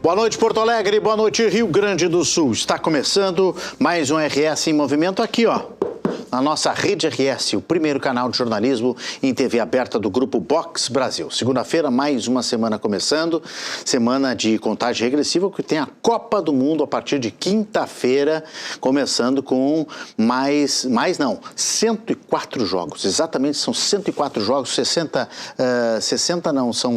Boa noite, Porto Alegre. Boa noite, Rio Grande do Sul. Está começando mais um RS em Movimento aqui, ó. Na nossa Rede RS, o primeiro canal de jornalismo em TV aberta do Grupo Box Brasil. Segunda-feira, mais uma semana começando, semana de contagem regressiva, que tem a Copa do Mundo a partir de quinta-feira, começando com 104 jogos. Exatamente, são 104 jogos,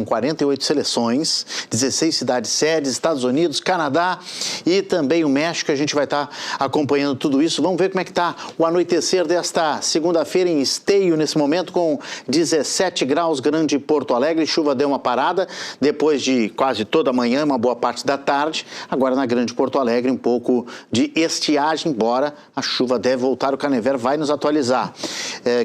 48 seleções, 16 cidades sedes, Estados Unidos, Canadá e também o México. A gente vai estar acompanhando tudo isso. Vamos ver como é que está o anoitecer desta segunda-feira em Esteio, nesse momento com 17 graus, Grande Porto Alegre. Chuva deu uma parada depois de quase toda a manhã, uma boa parte da tarde. Agora na Grande Porto Alegre um pouco de estiagem, embora a chuva deve voltar. O Canevero vai nos atualizar.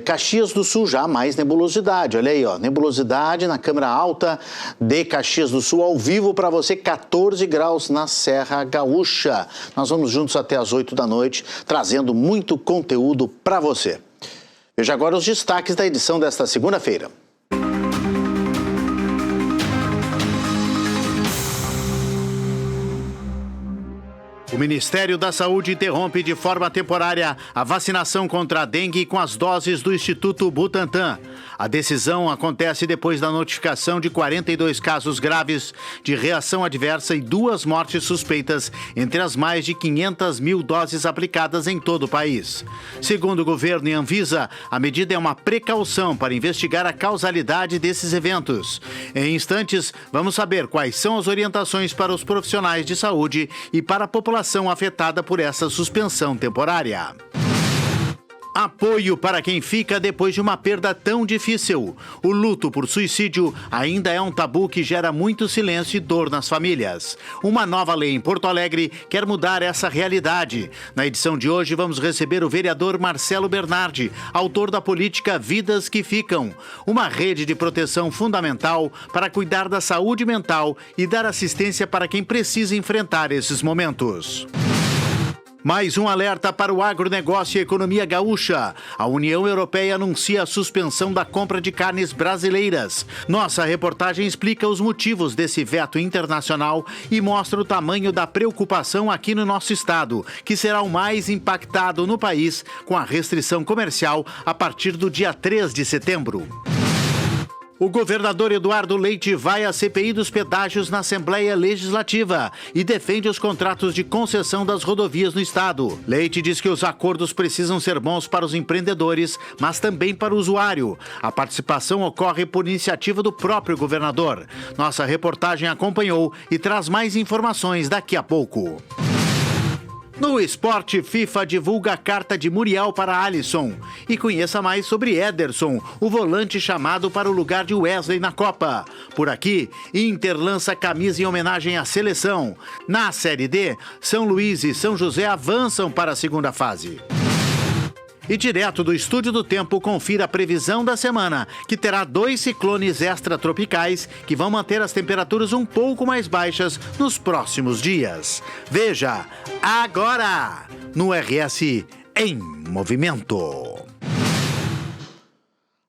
Caxias do Sul já mais nebulosidade, olha aí, ó, nebulosidade na Câmara Alta de Caxias do Sul, ao vivo para você, 14 graus na Serra Gaúcha. Nós vamos juntos até as 8 da noite, trazendo muito conteúdo para você. Veja agora os destaques da edição desta segunda-feira. O Ministério da Saúde interrompe de forma temporária a vacinação contra a dengue com as doses do Instituto Butantan. A decisão acontece depois da notificação de 42 casos graves de reação adversa e 2 mortes suspeitas entre as mais de 500 mil doses aplicadas em todo o país. Segundo o governo e Anvisa, a medida é uma precaução para investigar a causalidade desses eventos. Em instantes, vamos saber quais são as orientações para os profissionais de saúde e para a população afetada por essa suspensão temporária. Apoio para quem fica depois de uma perda tão difícil. O luto por suicídio ainda é um tabu que gera muito silêncio e dor nas famílias. Uma nova lei em Porto Alegre quer mudar essa realidade. Na edição de hoje vamos receber o vereador Marcelo Bernardi, autor da política Vidas que Ficam, uma rede de proteção fundamental para cuidar da saúde mental e dar assistência para quem precisa enfrentar esses momentos. Mais um alerta para o agronegócio e a economia gaúcha. A União Europeia anuncia a suspensão da compra de carnes brasileiras. Nossa reportagem explica os motivos desse veto internacional e mostra o tamanho da preocupação aqui no nosso estado, que será o mais impactado no país com a restrição comercial a partir do dia 3 de setembro. O governador Eduardo Leite vai à CPI dos pedágios na Assembleia Legislativa e defende os contratos de concessão das rodovias no estado. Leite diz que os acordos precisam ser bons para os empreendedores, mas também para o usuário. A participação ocorre por iniciativa do próprio governador. Nossa reportagem acompanhou e traz mais informações daqui a pouco. No esporte, FIFA divulga a carta de Muriel para Alisson. E conheça mais sobre Ederson, o volante chamado para o lugar de Wesley na Copa. Por aqui, Inter lança camisa em homenagem à seleção. Na Série D, São Luís e São José avançam para a segunda fase. E direto do Estúdio do Tempo, confira a previsão da semana, que terá 2 ciclones extratropicais que vão manter as temperaturas um pouco mais baixas nos próximos dias. Veja agora no RS em Movimento.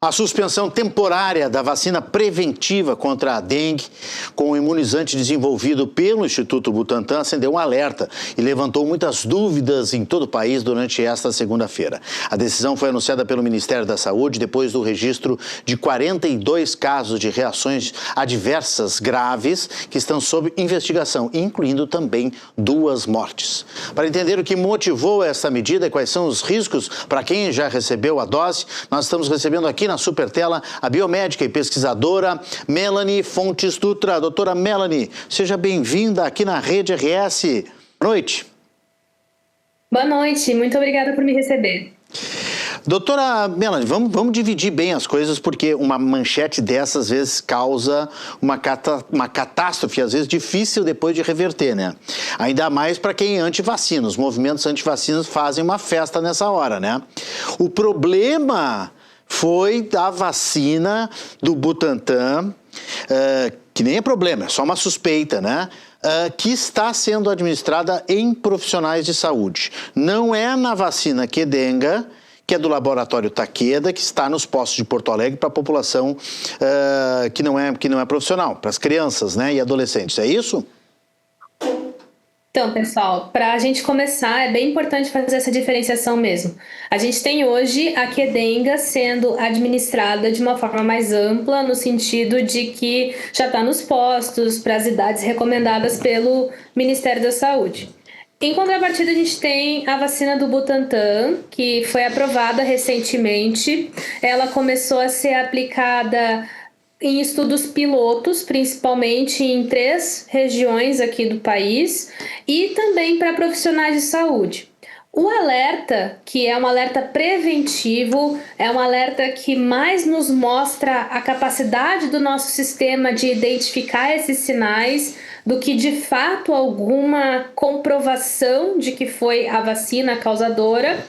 A suspensão temporária da vacina preventiva contra a dengue com o imunizante desenvolvido pelo Instituto Butantan acendeu um alerta e levantou muitas dúvidas em todo o país durante esta segunda-feira. A decisão foi anunciada pelo Ministério da Saúde depois do registro de 42 casos de reações adversas graves que estão sob investigação, incluindo também 2 mortes. Para entender o que motivou essa medida e quais são os riscos para quem já recebeu a dose, nós estamos recebendo aqui na Supertela a biomédica e pesquisadora Melanie Fontes Dutra. Doutora Melanie, seja bem-vinda aqui na Rede RS. Boa noite. Boa noite, muito obrigada por me receber. Doutora Melanie, vamos dividir bem as coisas, porque uma manchete dessas, às vezes, causa uma catástrofe, às vezes, difícil depois de reverter, né? Ainda mais para quem é antivacina. Os movimentos antivacinas fazem uma festa nessa hora, né? O problema foi da vacina do Butantan, que nem é problema, é só uma suspeita, né? Que está sendo administrada em profissionais de saúde. Não é na vacina Qdenga, que é do laboratório Takeda, que está nos postos de Porto Alegre para a população que não é profissional, para as crianças, né, e adolescentes. É isso? Então, pessoal, para a gente começar, é bem importante fazer essa diferenciação mesmo. A gente tem hoje a Qdenga sendo administrada de uma forma mais ampla, no sentido de que já está nos postos para as idades recomendadas pelo Ministério da Saúde. Em contrapartida, a gente tem a vacina do Butantan, que foi aprovada recentemente. Ela começou a ser aplicada em estudos pilotos, principalmente em 3 regiões aqui do país, e também para profissionais de saúde. O alerta, que é um alerta preventivo, é um alerta que mais nos mostra a capacidade do nosso sistema de identificar esses sinais do que de fato alguma comprovação de que foi a vacina causadora.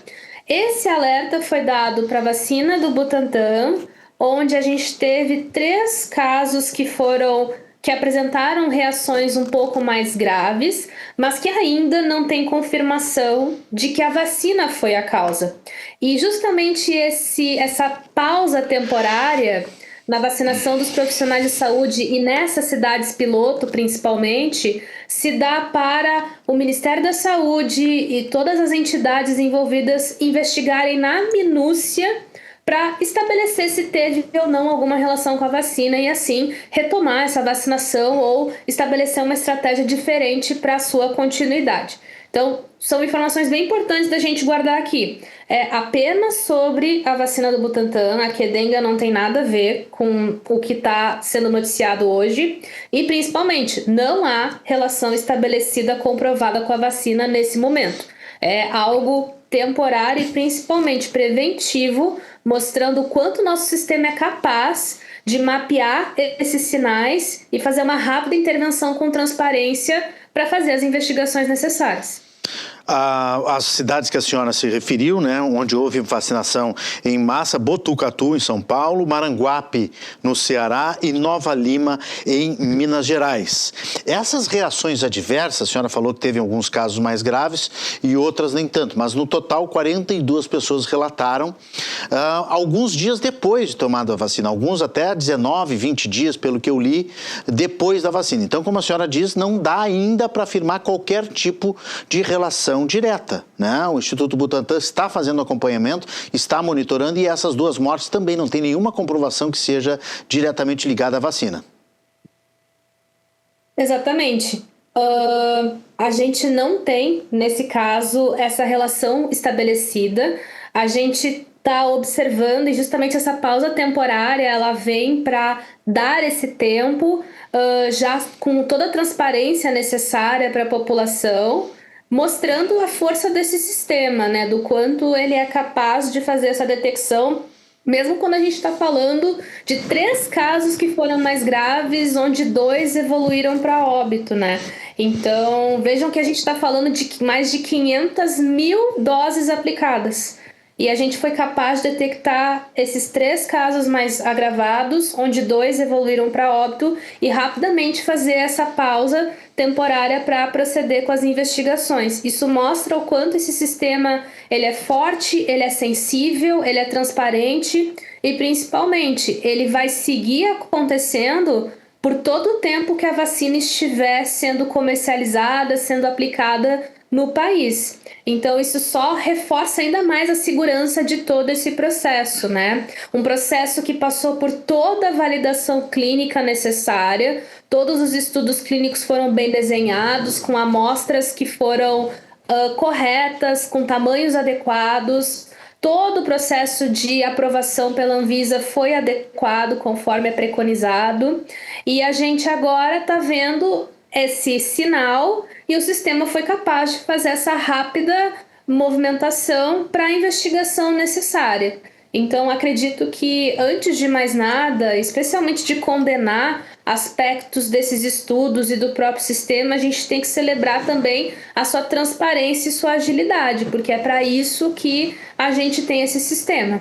Esse alerta foi dado para a vacina do Butantan, onde a gente teve 3 casos que apresentaram reações um pouco mais graves, mas que ainda não tem confirmação de que a vacina foi a causa. E justamente essa pausa temporária na vacinação dos profissionais de saúde e nessas cidades piloto, principalmente, se dá para o Ministério da Saúde e todas as entidades envolvidas investigarem na minúcia para estabelecer se teve ou não alguma relação com a vacina e assim retomar essa vacinação ou estabelecer uma estratégia diferente para a sua continuidade. Então, são informações bem importantes da gente guardar aqui. É apenas sobre a vacina do Butantan, a Qdenga não tem nada a ver com o que está sendo noticiado hoje e, principalmente, não há relação estabelecida comprovada com a vacina nesse momento. É algo temporário e principalmente preventivo, mostrando o quanto o nosso sistema é capaz de mapear esses sinais e fazer uma rápida intervenção com transparência para fazer as investigações necessárias. As cidades que a senhora se referiu, né, onde houve vacinação em massa: Botucatu, em São Paulo, Maranguape, no Ceará, e Nova Lima, em Minas Gerais. Essas reações adversas, a senhora falou que teve alguns casos mais graves e outras nem tanto, mas no total 42 pessoas relataram alguns dias depois de tomada a vacina, alguns até 19, 20 dias, pelo que eu li, depois da vacina. Então, como a senhora diz, não dá ainda para afirmar qualquer tipo de relação direta, né? O Instituto Butantan está fazendo acompanhamento, está monitorando, e essas 2 mortes também não tem nenhuma comprovação que seja diretamente ligada à vacina. Exatamente. A gente não tem, nesse caso, essa relação estabelecida. A gente está observando, e justamente essa pausa temporária, ela vem para dar esse tempo, já com toda a transparência necessária para a população, mostrando a força desse sistema, né? Do quanto ele é capaz de fazer essa detecção, mesmo quando a gente está falando de 3 casos que foram mais graves, onde 2 evoluíram para óbito, né? Então, vejam que a gente está falando de mais de 500 mil doses aplicadas. E a gente foi capaz de detectar esses 3 casos mais agravados, onde 2 evoluíram para óbito, e rapidamente fazer essa pausa temporária para proceder com as investigações. Isso mostra o quanto esse sistema ele é forte, ele é sensível, ele é transparente e, principalmente, ele vai seguir acontecendo por todo o tempo que a vacina estiver sendo comercializada, sendo aplicada no país. Então, isso só reforça ainda mais a segurança de todo esse processo, né? Um processo que passou por toda a validação clínica necessária, todos os estudos clínicos foram bem desenhados, com amostras que foram corretas, com tamanhos adequados. Todo o processo de aprovação pela Anvisa foi adequado, conforme é preconizado. E a gente agora está vendo esse sinal e o sistema foi capaz de fazer essa rápida movimentação para a investigação necessária. Então, acredito que, antes de mais nada, especialmente de condenar aspectos desses estudos e do próprio sistema, a gente tem que celebrar também a sua transparência e sua agilidade, porque é para isso que a gente tem esse sistema.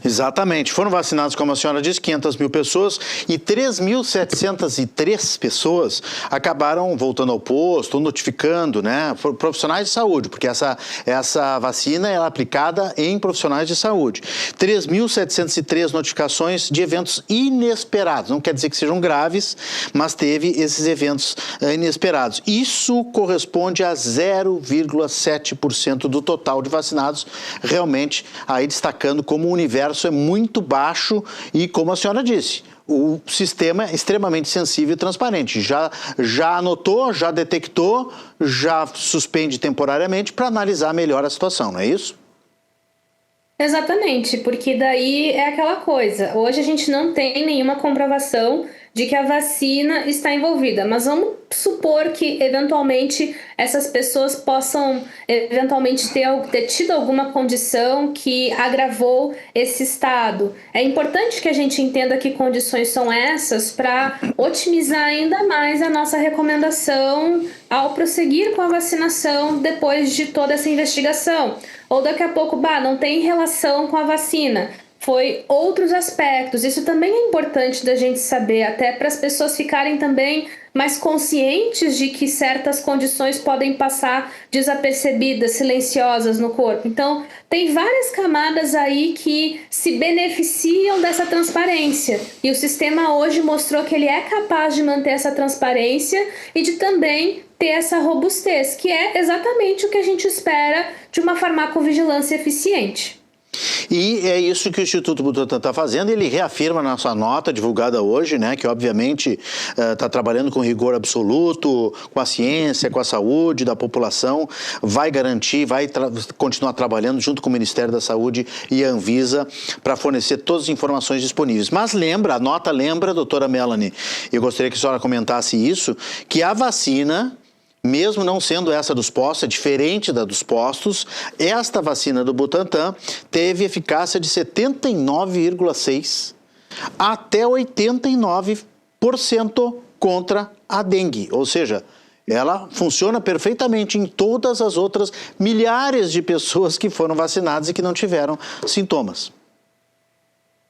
Exatamente. Foram vacinados, como a senhora disse, 500 mil pessoas e 3.703 pessoas acabaram voltando ao posto, notificando, né, profissionais de saúde, porque essa vacina é aplicada em profissionais de saúde. 3.703 notificações de eventos inesperados. Não quer dizer que sejam graves, mas teve esses eventos inesperados. Isso corresponde a 0,7% do total de vacinados, realmente aí destacando como o universo é muito baixo e, como a senhora disse, o sistema é extremamente sensível e transparente. Já anotou, já detectou, já suspende temporariamente para analisar melhor a situação, não é isso? Exatamente, porque daí é aquela coisa. Hoje a gente não tem nenhuma comprovação de que a vacina está envolvida, mas vamos supor que eventualmente essas pessoas possam eventualmente ter tido alguma condição que agravou esse estado. É importante que a gente entenda que condições são essas para otimizar ainda mais a nossa recomendação ao prosseguir com a vacinação depois de toda essa investigação. Ou daqui a pouco, não tem relação com a vacina. Foi outros aspectos. Isso também é importante da gente saber, até para as pessoas ficarem também mais conscientes de que certas condições podem passar desapercebidas, silenciosas no corpo. Então, tem várias camadas aí que se beneficiam dessa transparência. E o sistema hoje mostrou que ele é capaz de manter essa transparência e de também ter essa robustez, que é exatamente o que a gente espera de uma farmacovigilância eficiente. E é isso que o Instituto Butantan está fazendo. Ele reafirma na sua nota divulgada hoje, né, que obviamente está trabalhando com rigor absoluto, com a ciência, com a saúde da população, vai garantir, continuar trabalhando junto com o Ministério da Saúde e a Anvisa para fornecer todas as informações disponíveis. Mas a nota lembra, doutora Melanie, eu gostaria que a senhora comentasse isso, que a vacina, mesmo não sendo essa dos postos, é diferente da dos postos, esta vacina do Butantan teve eficácia de 79,6% até 89% contra a dengue. Ou seja, ela funciona perfeitamente em todas as outras milhares de pessoas que foram vacinadas e que não tiveram sintomas.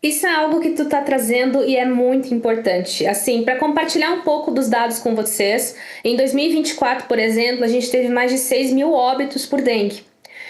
Isso é algo que tu tá trazendo e é muito importante. Assim, para compartilhar um pouco dos dados com vocês, em 2024, por exemplo, a gente teve mais de 6 mil óbitos por dengue.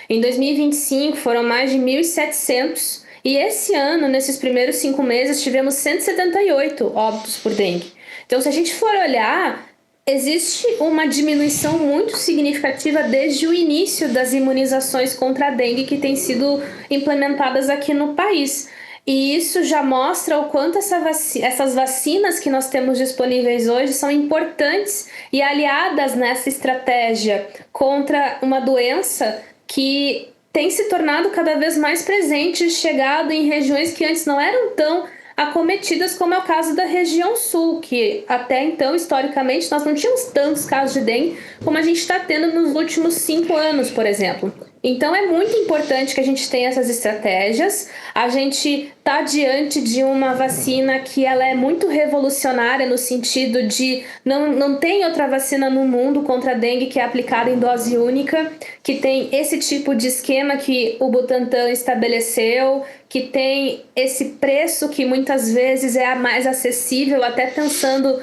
Em 2025 foram mais de 1.700 e esse ano, nesses primeiros 5 meses, tivemos 178 óbitos por dengue. Então, se a gente for olhar, existe uma diminuição muito significativa desde o início das imunizações contra a dengue que têm sido implementadas aqui no país. E isso já mostra o quanto essas vacinas que nós temos disponíveis hoje são importantes e aliadas nessa estratégia contra uma doença que tem se tornado cada vez mais presente e chegado em regiões que antes não eram tão acometidas, como é o caso da região sul, que até então, historicamente, nós não tínhamos tantos casos de dengue como a gente está tendo nos últimos 5 anos, por exemplo. Então é muito importante que a gente tenha essas estratégias. A gente está diante de uma vacina que ela é muito revolucionária no sentido de não tem outra vacina no mundo contra a dengue que é aplicada em dose única, que tem esse tipo de esquema que o Butantan estabeleceu, que tem esse preço que muitas vezes é a mais acessível, até pensando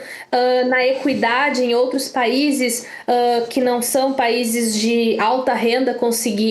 na equidade em outros países que não são países de alta renda conseguiriam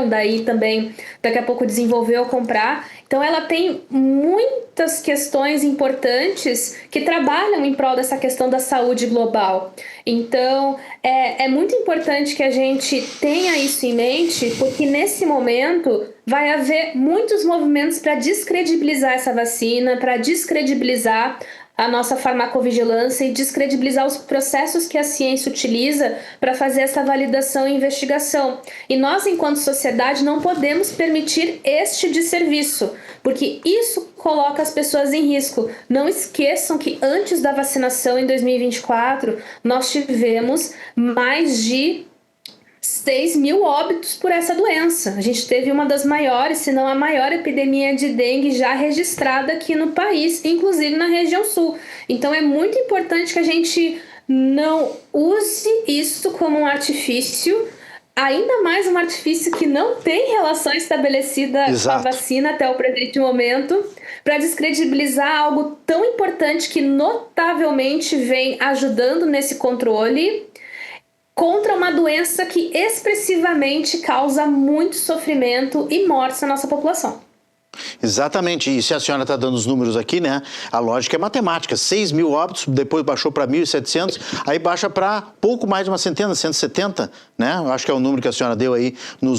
daí também daqui a pouco desenvolver ou comprar. Então ela tem muitas questões importantes que trabalham em prol dessa questão da saúde global. Então é muito importante que a gente tenha isso em mente, porque nesse momento vai haver muitos movimentos para descredibilizar essa vacina, para descredibilizar a nossa farmacovigilância e descredibilizar os processos que a ciência utiliza para fazer essa validação e investigação. E nós, enquanto sociedade, não podemos permitir este desserviço, porque isso coloca as pessoas em risco. Não esqueçam que antes da vacinação, em 2024, nós tivemos mais de 6 mil óbitos por essa doença. A gente teve uma das maiores, se não a maior epidemia de dengue já registrada aqui no país, inclusive na região sul. Então é muito importante que a gente não use isso como um artifício. ainda mais um artifício que não tem relação estabelecida com a vacina até o presente momento, para descredibilizar algo tão importante que notavelmente vem ajudando nesse controle contra uma doença que expressivamente causa muito sofrimento e morte na nossa população. Exatamente, e se a senhora está dando os números aqui, né, a lógica é matemática, 6 mil óbitos, depois baixou para 1.700, aí baixa para pouco mais de uma centena, 170, né, eu acho que é o número que a senhora deu aí no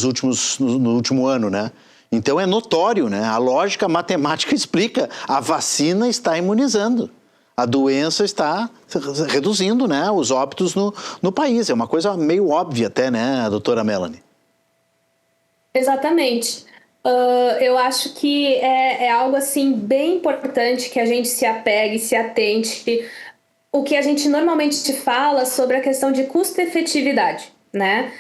último ano, né. Então é notório, né, a lógica matemática explica, a vacina está imunizando. A doença está reduzindo, né, os óbitos no país. É uma coisa meio óbvia até, né, doutora Melanie? Exatamente. Eu acho que é algo assim bem importante que a gente se apegue, se atente. O que a gente normalmente fala sobre a questão de custo-efetividade, né?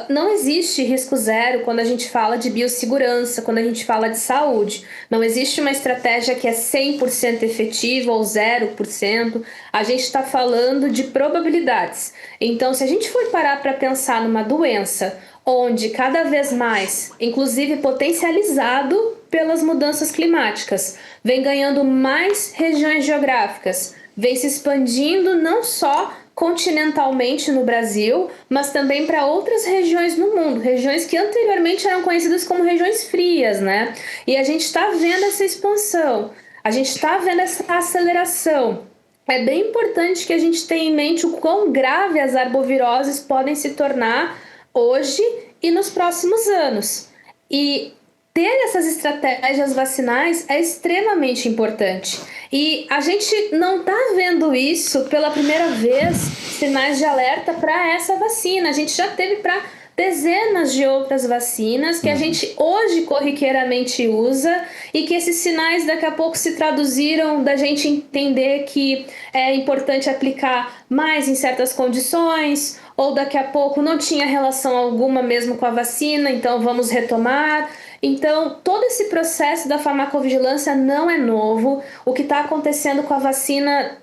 Não existe risco zero quando a gente fala de biossegurança, quando a gente fala de saúde. Não existe uma estratégia que é 100% efetiva ou 0%. A gente está falando de probabilidades. Então, se a gente for parar para pensar numa doença onde cada vez mais, inclusive potencializado pelas mudanças climáticas, vem ganhando mais regiões geográficas, vem se expandindo não só continentalmente no Brasil, mas também para outras regiões no mundo, regiões que anteriormente eram conhecidas como regiões frias, né? E a gente está vendo essa expansão, a gente está vendo essa aceleração. É bem importante que a gente tenha em mente o quão grave as arboviroses podem se tornar hoje e nos próximos anos. E ter essas estratégias vacinais é extremamente importante. E a gente não está vendo isso pela primeira vez, sinais de alerta para essa vacina. A gente já teve para dezenas de outras vacinas que a gente hoje corriqueiramente usa e que esses sinais daqui a pouco se traduziram da gente entender que é importante aplicar mais em certas condições, ou daqui a pouco não tinha relação alguma mesmo com a vacina, então vamos retomar. Então, todo esse processo da farmacovigilância não é novo. O que está acontecendo com a vacina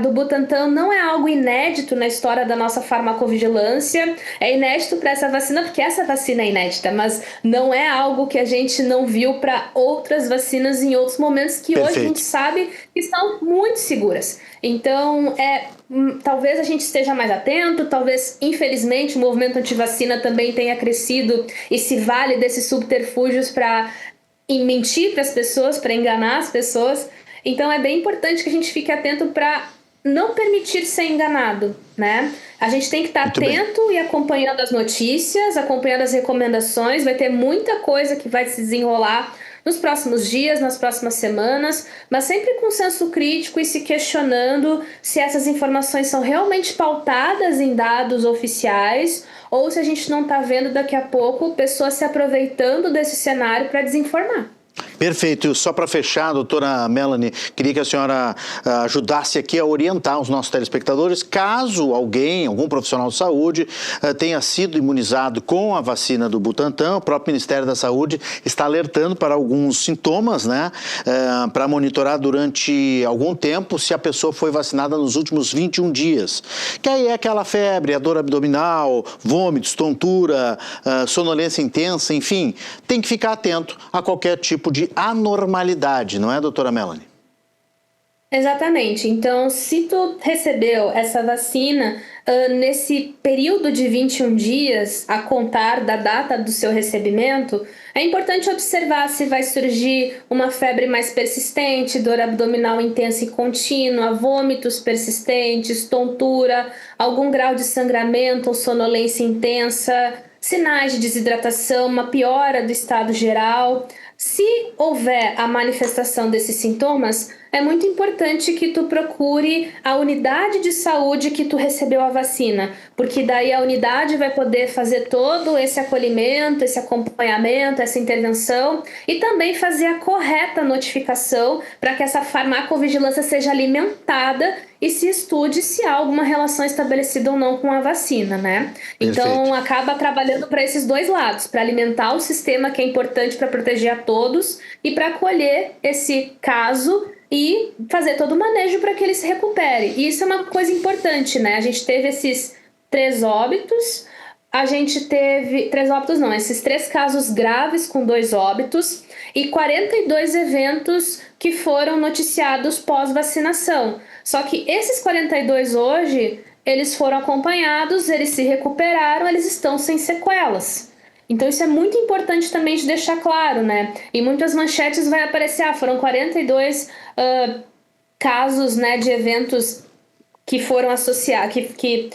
do Butantan não é algo inédito na história da nossa farmacovigilância. É inédito para essa vacina porque essa vacina é inédita, mas não é algo que a gente não viu para outras vacinas em outros momentos que Perfeito. Hoje a gente sabe que são muito seguras. Então, talvez a gente esteja mais atento, talvez, infelizmente, o movimento antivacina também tenha crescido e se vale desses subterfúgios para mentir para as pessoas, para enganar as pessoas. Então, é bem importante que a gente fique atento para não permitir ser enganado, né? A gente tem que estar atento e acompanhando as notícias, acompanhando as recomendações. Vai ter muita coisa que vai se desenrolar nos próximos dias, nas próximas semanas, mas sempre com senso crítico e se questionando se essas informações são realmente pautadas em dados oficiais ou se a gente não está vendo daqui a pouco pessoas se aproveitando desse cenário para desinformar. Perfeito. Só para fechar, doutora Melanie, queria que a senhora ajudasse aqui a orientar os nossos telespectadores, caso alguém, algum profissional de saúde, tenha sido imunizado com a vacina do Butantan, o próprio Ministério da Saúde está alertando para alguns sintomas, né, para monitorar durante algum tempo se a pessoa foi vacinada nos últimos 21 dias. Que aí é aquela febre, a dor abdominal, vômitos, tontura, sonolência intensa, enfim, tem que ficar atento a qualquer tipo de anormalidade, não é, doutora Melanie? Exatamente. Então, se tu recebeu essa vacina nesse período de 21 dias, a contar da data do seu recebimento, é importante observar se vai surgir uma febre mais persistente, dor abdominal intensa e contínua, vômitos persistentes, tontura, algum grau de sangramento ou sonolência intensa, sinais de desidratação, uma piora do estado geral. Se houver a manifestação desses sintomas, é muito importante que tu procure a unidade de saúde que tu recebeu a vacina, porque daí a unidade vai poder fazer todo esse acolhimento, esse acompanhamento, essa intervenção e também fazer a correta notificação para que essa farmacovigilância seja alimentada e se estude se há alguma relação estabelecida ou não com a vacina, né? Então, Perfeito. acaba trabalhando para esses dois lados, para alimentar o sistema que é importante para proteger a todos e para acolher esse caso e fazer todo o manejo para que ele se recupere. E isso é uma coisa importante, né? A gente teve esses 3 óbitos, a gente teve 3 óbitos, não, esses 3 casos graves com 2 óbitos e 42 eventos que foram noticiados pós-vacinação. Só que esses 42 hoje, eles foram acompanhados, eles se recuperaram, eles estão sem sequelas. Então isso é muito importante também de deixar claro, né? Em muitas manchetes vai aparecer, foram 42 casos, né, de eventos que foram associados, que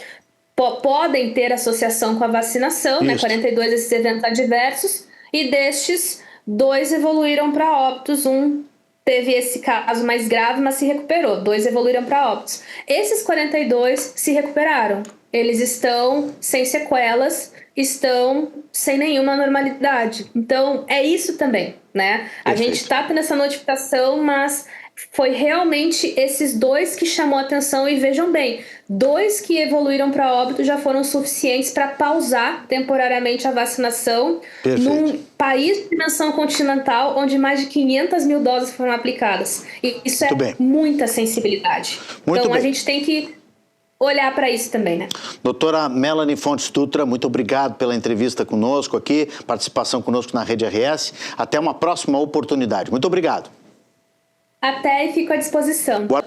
podem ter associação com a vacinação, né? 42 desses eventos adversos, e destes, 2 evoluíram para óbitos, um teve esse caso mais grave, mas se recuperou, 2 evoluíram para óbitos. Esses 42 se recuperaram, eles estão sem sequelas, estão sem nenhuma normalidade. Então, é isso também, né? A gente está tendo essa notificação, mas foi realmente esses 2 que chamou a atenção, e vejam bem, 2 que evoluíram para óbito já foram suficientes para pausar temporariamente a vacinação num país de dimensão continental onde mais de 500 mil doses foram aplicadas. E isso é muita sensibilidade. Então a gente tem que olhar para isso também, né? Doutora Melanie Fontes Dutra, muito obrigado pela entrevista conosco aqui, participação conosco na Rede RS. Até uma próxima oportunidade. Muito obrigado. Até, e fico à disposição. Boa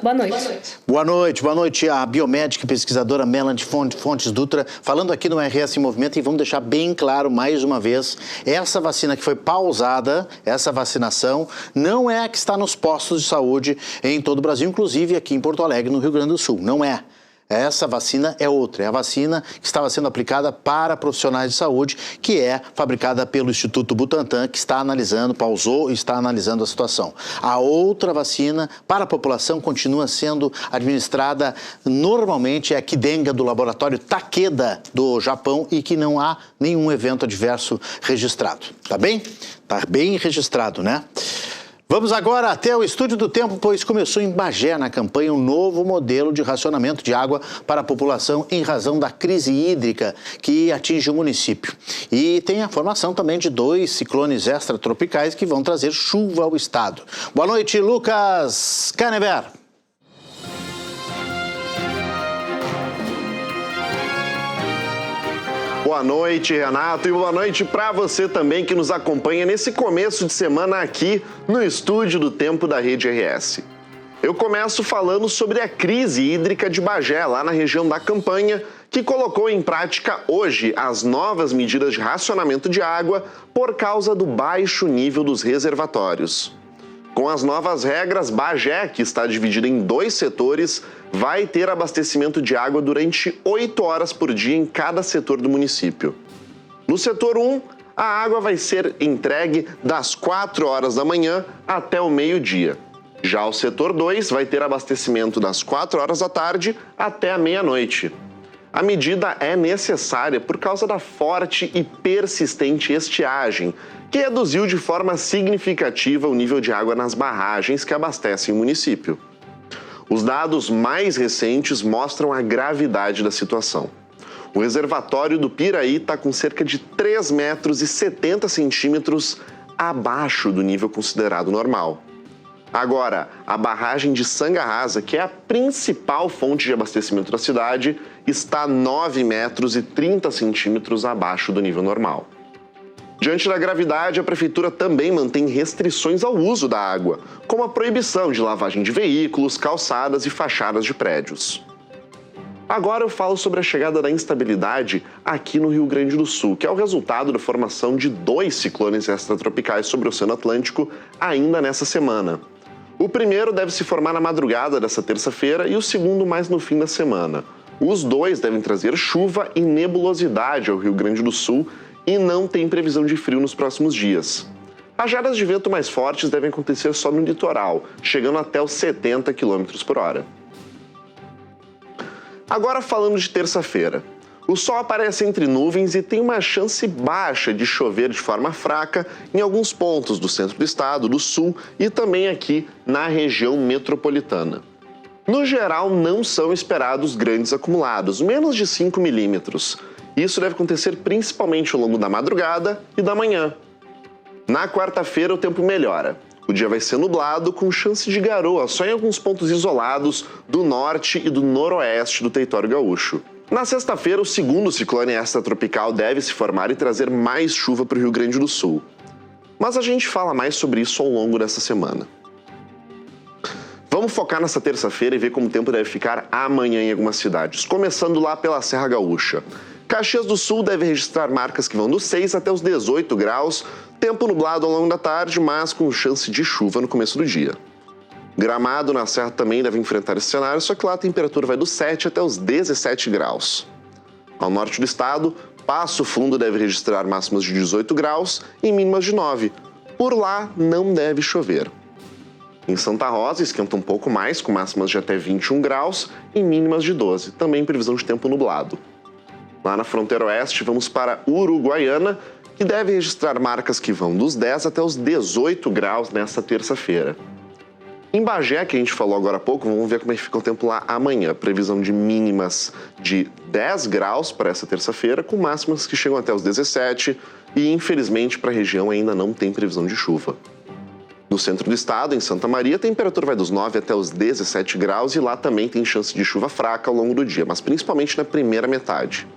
noite. Boa noite. A biomédica e pesquisadora Melanie Fontes Dutra, falando aqui no RS em Movimento, e vamos deixar bem claro mais uma vez, essa vacina que foi pausada, essa vacinação, não é a que está nos postos de saúde em todo o Brasil, inclusive aqui em Porto Alegre, no Rio Grande do Sul. Não é. Essa vacina é outra, é a vacina que estava sendo aplicada para profissionais de saúde, que é fabricada pelo Instituto Butantan, que está analisando, pausou e está analisando a situação. A outra vacina para a população continua sendo administrada normalmente, é a Qdenga do laboratório Takeda do Japão, e que não há nenhum evento adverso registrado. Tá bem? Tá bem registrado, né? Vamos agora até o Estúdio do Tempo, pois começou em Bagé, na campanha, um novo modelo de racionamento de água para a população em razão da crise hídrica que atinge o município. E tem a formação também de 2 ciclones extratropicais que vão trazer chuva ao estado. Boa noite, Lucas Canever. Boa noite, Renato, e boa noite para você também que nos acompanha nesse começo de semana aqui no Estúdio do Tempo da Rede RS. Eu começo falando sobre a crise hídrica de Bagé, lá na região da Campanha, que colocou em prática hoje as novas medidas de racionamento de água por causa do baixo nível dos reservatórios. Com as novas regras, Bagé, que está dividida em 2 setores, vai ter abastecimento de água durante 8 horas por dia em cada setor do município. No setor 1, a água vai ser entregue das 4 horas da manhã até o meio-dia. Já o setor 2 vai ter abastecimento das 4 horas da tarde até a meia-noite. A medida é necessária por causa da forte e persistente estiagem, que reduziu de forma significativa o nível de água nas barragens que abastecem o município. Os dados mais recentes mostram a gravidade da situação. O reservatório do Piraí está com cerca de 3,70 metros abaixo do nível considerado normal. Agora, a barragem de Sangarrasa, que é a principal fonte de abastecimento da cidade, está 9,30 metros abaixo do nível normal. Diante da gravidade, a Prefeitura também mantém restrições ao uso da água, como a proibição de lavagem de veículos, calçadas e fachadas de prédios. Agora eu falo sobre a chegada da instabilidade aqui no Rio Grande do Sul, que é o resultado da formação de 2 ciclones extratropicais sobre o Oceano Atlântico ainda nessa semana. O primeiro deve se formar na madrugada dessa terça-feira e o segundo mais no fim da semana. Os 2 devem trazer chuva e nebulosidade ao Rio Grande do Sul e não tem previsão de frio nos próximos dias. Rajadas de vento mais fortes devem acontecer só no litoral, chegando até os 70 km por hora. Agora falando de terça-feira. O sol aparece entre nuvens e tem uma chance baixa de chover de forma fraca em alguns pontos do centro do estado, do sul e também aqui na região metropolitana. No geral, não são esperados grandes acumulados, menos de 5 milímetros. Isso deve acontecer principalmente ao longo da madrugada e da manhã. Na quarta-feira, o tempo melhora. O dia vai ser nublado com chance de garoa só em alguns pontos isolados do norte e do noroeste do território gaúcho. Na sexta-feira, o segundo ciclone extratropical deve se formar e trazer mais chuva para o Rio Grande do Sul. Mas a gente fala mais sobre isso ao longo dessa semana. Vamos focar nessa terça-feira e ver como o tempo deve ficar amanhã em algumas cidades, começando lá pela Serra Gaúcha. Caxias do Sul deve registrar marcas que vão dos 6 até os 18 graus, tempo nublado ao longo da tarde, mas com chance de chuva no começo do dia. Gramado na Serra também deve enfrentar esse cenário, só que lá a temperatura vai dos 7 até os 17 graus. Ao norte do estado, Passo Fundo deve registrar máximas de 18 graus e mínimas de 9. Por lá não deve chover. Em Santa Rosa, esquenta um pouco mais, com máximas de até 21 graus e mínimas de 12, também previsão de tempo nublado. Lá na fronteira oeste, vamos para Uruguaiana, que deve registrar marcas que vão dos 10 até os 18 graus nesta terça-feira. Em Bagé, que a gente falou agora há pouco, vamos ver como é que fica o tempo lá amanhã. Previsão de mínimas de 10 graus para essa terça-feira, com máximas que chegam até os 17 e, infelizmente, para a região ainda não tem previsão de chuva. No centro do estado, em Santa Maria, a temperatura vai dos 9 até os 17 graus e lá também tem chance de chuva fraca ao longo do dia, mas principalmente na primeira metade.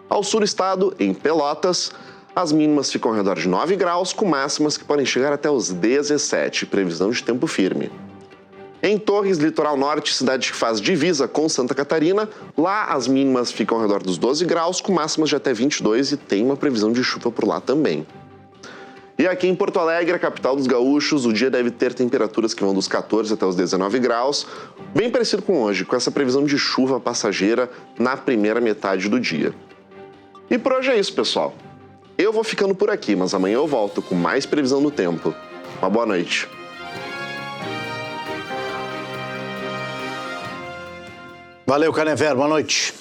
Ao sul do estado, em Pelotas, as mínimas ficam ao redor de 9 graus, com máximas que podem chegar até os 17, previsão de tempo firme. Em Torres, litoral norte, cidade que faz divisa com Santa Catarina, lá as mínimas ficam ao redor dos 12 graus, com máximas de até 22 e tem uma previsão de chuva por lá também. E aqui em Porto Alegre, a capital dos gaúchos, o dia deve ter temperaturas que vão dos 14 até os 19 graus, bem parecido com hoje, com essa previsão de chuva passageira na primeira metade do dia. E por hoje é isso, pessoal. Eu vou ficando por aqui, mas amanhã eu volto com mais previsão do tempo. Uma boa noite. Valeu, Canevero. Boa noite.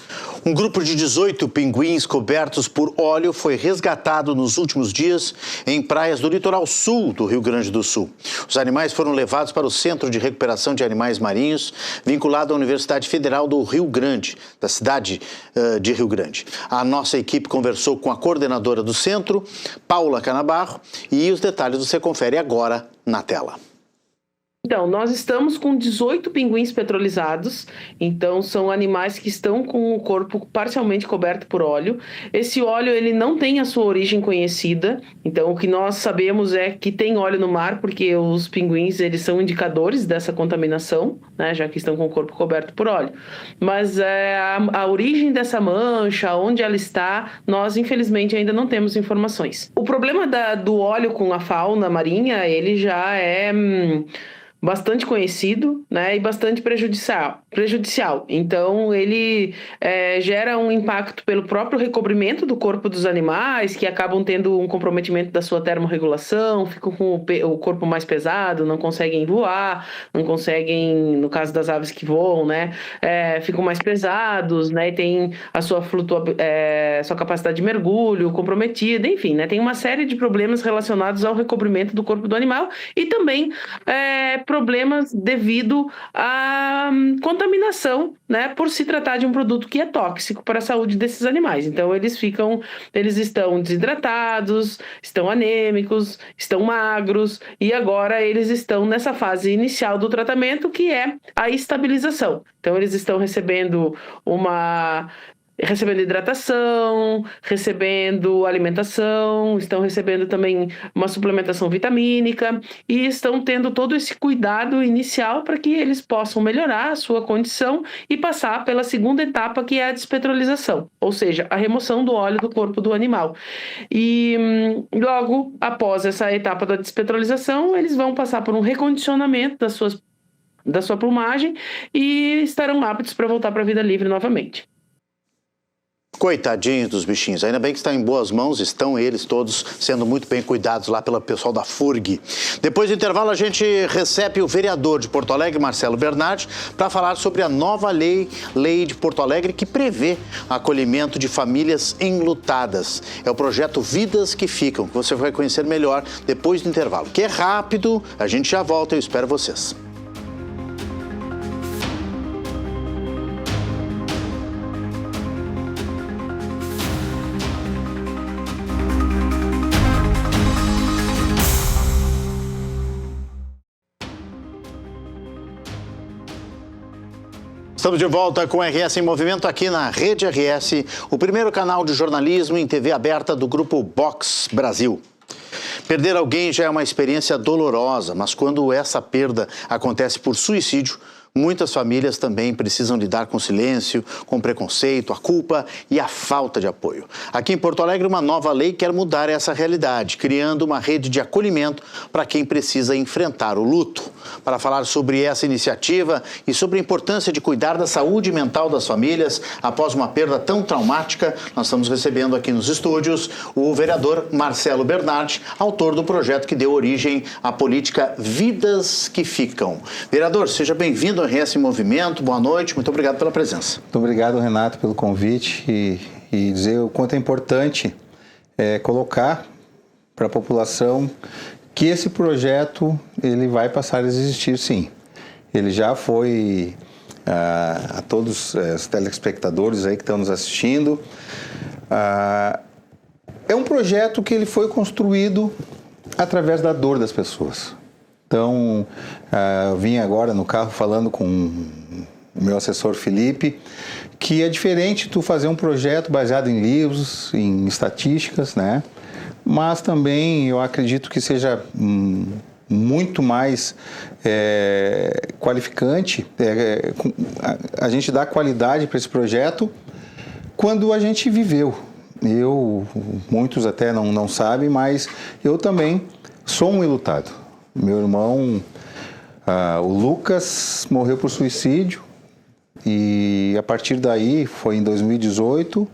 Um grupo de 18 pinguins cobertos por óleo foi resgatado nos últimos dias em praias do litoral sul do Rio Grande do Sul. Os animais foram levados para o Centro de Recuperação de Animais Marinhos, vinculado à Universidade Federal do Rio Grande, da cidade de Rio Grande. A nossa equipe conversou com a coordenadora do centro, Paula Canabarro, e os detalhes você confere agora na tela. Então, nós estamos com 18 pinguins petrolizados, então são animais que estão com o corpo parcialmente coberto por óleo. Esse óleo, ele não tem a sua origem conhecida, então o que nós sabemos é que tem óleo no mar, porque os pinguins, eles são indicadores dessa contaminação, né, já que estão com o corpo coberto por óleo. Mas a origem dessa mancha, onde ela está, nós infelizmente ainda não temos informações. O problema do óleo com a fauna marinha, ele já é bastante conhecido, né, e bastante prejudicial. Então, ele gera um impacto pelo próprio recobrimento do corpo dos animais, que acabam tendo um comprometimento da sua termorregulação, ficam com o corpo mais pesado, não conseguem voar, não conseguem, no caso das aves que voam, né, ficam mais pesados, né, e tem a sua sua capacidade de mergulho comprometida, enfim, né, tem uma série de problemas relacionados ao recobrimento do corpo do animal e também problemas devido à contaminação, né, por se tratar de um produto que é tóxico para a saúde desses animais. Então, eles estão desidratados, estão anêmicos, estão magros e agora eles estão nessa fase inicial do tratamento, que é a estabilização. Então, eles estão recebendo hidratação, recebendo alimentação, estão recebendo também uma suplementação vitamínica e estão tendo todo esse cuidado inicial para que eles possam melhorar a sua condição e passar pela segunda etapa, que é a despetrolização, ou seja, a remoção do óleo do corpo do animal. E logo após essa etapa da despetrolização, eles vão passar por um recondicionamento da sua plumagem e estarão aptos para voltar para a vida livre novamente. Coitadinhos dos bichinhos, ainda bem que estão em boas mãos, estão eles todos sendo muito bem cuidados lá pelo pessoal da FURG. Depois do intervalo a gente recebe o vereador de Porto Alegre, Marcelo Bernardi, para falar sobre a nova lei de Porto Alegre que prevê acolhimento de famílias enlutadas. É o projeto Vidas que Ficam, que você vai conhecer melhor depois do intervalo, que é rápido, a gente já volta, eu espero vocês. Estamos de volta com o RS em Movimento aqui na Rede RS, o primeiro canal de jornalismo em TV aberta do Grupo Box Brasil. Perder alguém já é uma experiência dolorosa, mas quando essa perda acontece por suicídio, muitas famílias também precisam lidar com silêncio, com preconceito, a culpa e a falta de apoio. Aqui em Porto Alegre, uma nova lei quer mudar essa realidade, criando uma rede de acolhimento para quem precisa enfrentar o luto. Para falar sobre essa iniciativa e sobre a importância de cuidar da saúde mental das famílias após uma perda tão traumática, nós estamos recebendo aqui nos estúdios o vereador Marcelo Bernardi, autor do projeto que deu origem à política Vidas que Ficam. Vereador, seja bem-vindo ao RS em Movimento, boa noite, muito obrigado pela presença. Muito obrigado, Renato, pelo convite e dizer o quanto é importante colocar para a população que esse projeto ele vai passar a existir, sim. Ele já foi a todos os telespectadores aí que estão nos assistindo. É um projeto que ele foi construído através da dor das pessoas. Então, eu vim agora no carro falando com o meu assessor Felipe, que é diferente tu fazer um projeto baseado em livros, em estatísticas, né? Mas também eu acredito que seja muito mais qualificante, a gente dá qualidade para esse projeto quando a gente viveu. Muitos até não sabem, mas eu também sou um enlutado. Meu irmão, o Lucas, morreu por suicídio e a partir daí, foi em 2018,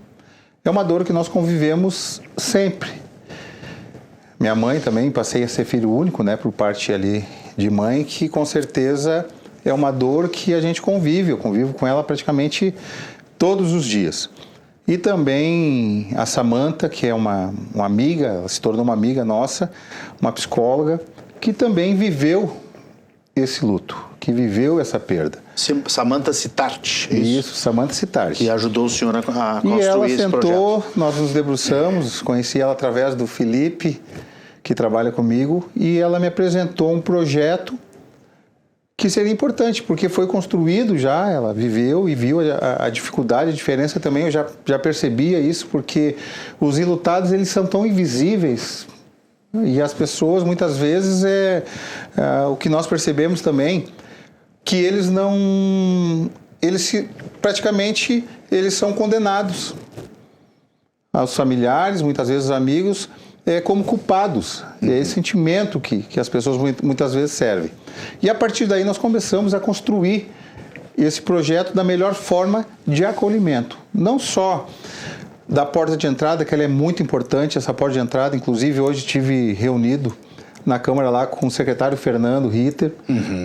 é uma dor que nós convivemos sempre. Minha mãe também, passei a ser filho único, né, por parte ali de mãe, que com certeza é uma dor que a gente convive, eu convivo com ela praticamente todos os dias. E também a Samanta, que é uma amiga, ela se tornou uma amiga nossa, uma psicóloga, que também viveu esse luto, que viveu essa perda. Samanta Cittart. Isso, Samanta Cittart. Que ajudou o senhor a construir esse projeto. E ela sentou, nós nos debruçamos, conheci ela através do Felipe, que trabalha comigo, e ela me apresentou um projeto que seria importante, porque foi construído já, ela viveu e viu a dificuldade, a diferença também, eu já percebia isso, porque os enlutados, eles são tão invisíveis. E as pessoas, muitas vezes, o que nós percebemos também, que praticamente, eles são condenados aos familiares, muitas vezes amigos, como culpados. É esse sentimento que as pessoas muitas vezes servem. E a partir daí nós começamos a construir esse projeto da melhor forma de acolhimento. Não só da porta de entrada, que ela é muito importante, essa porta de entrada. Inclusive, hoje estive reunido na Câmara lá com o secretário Fernando Ritter,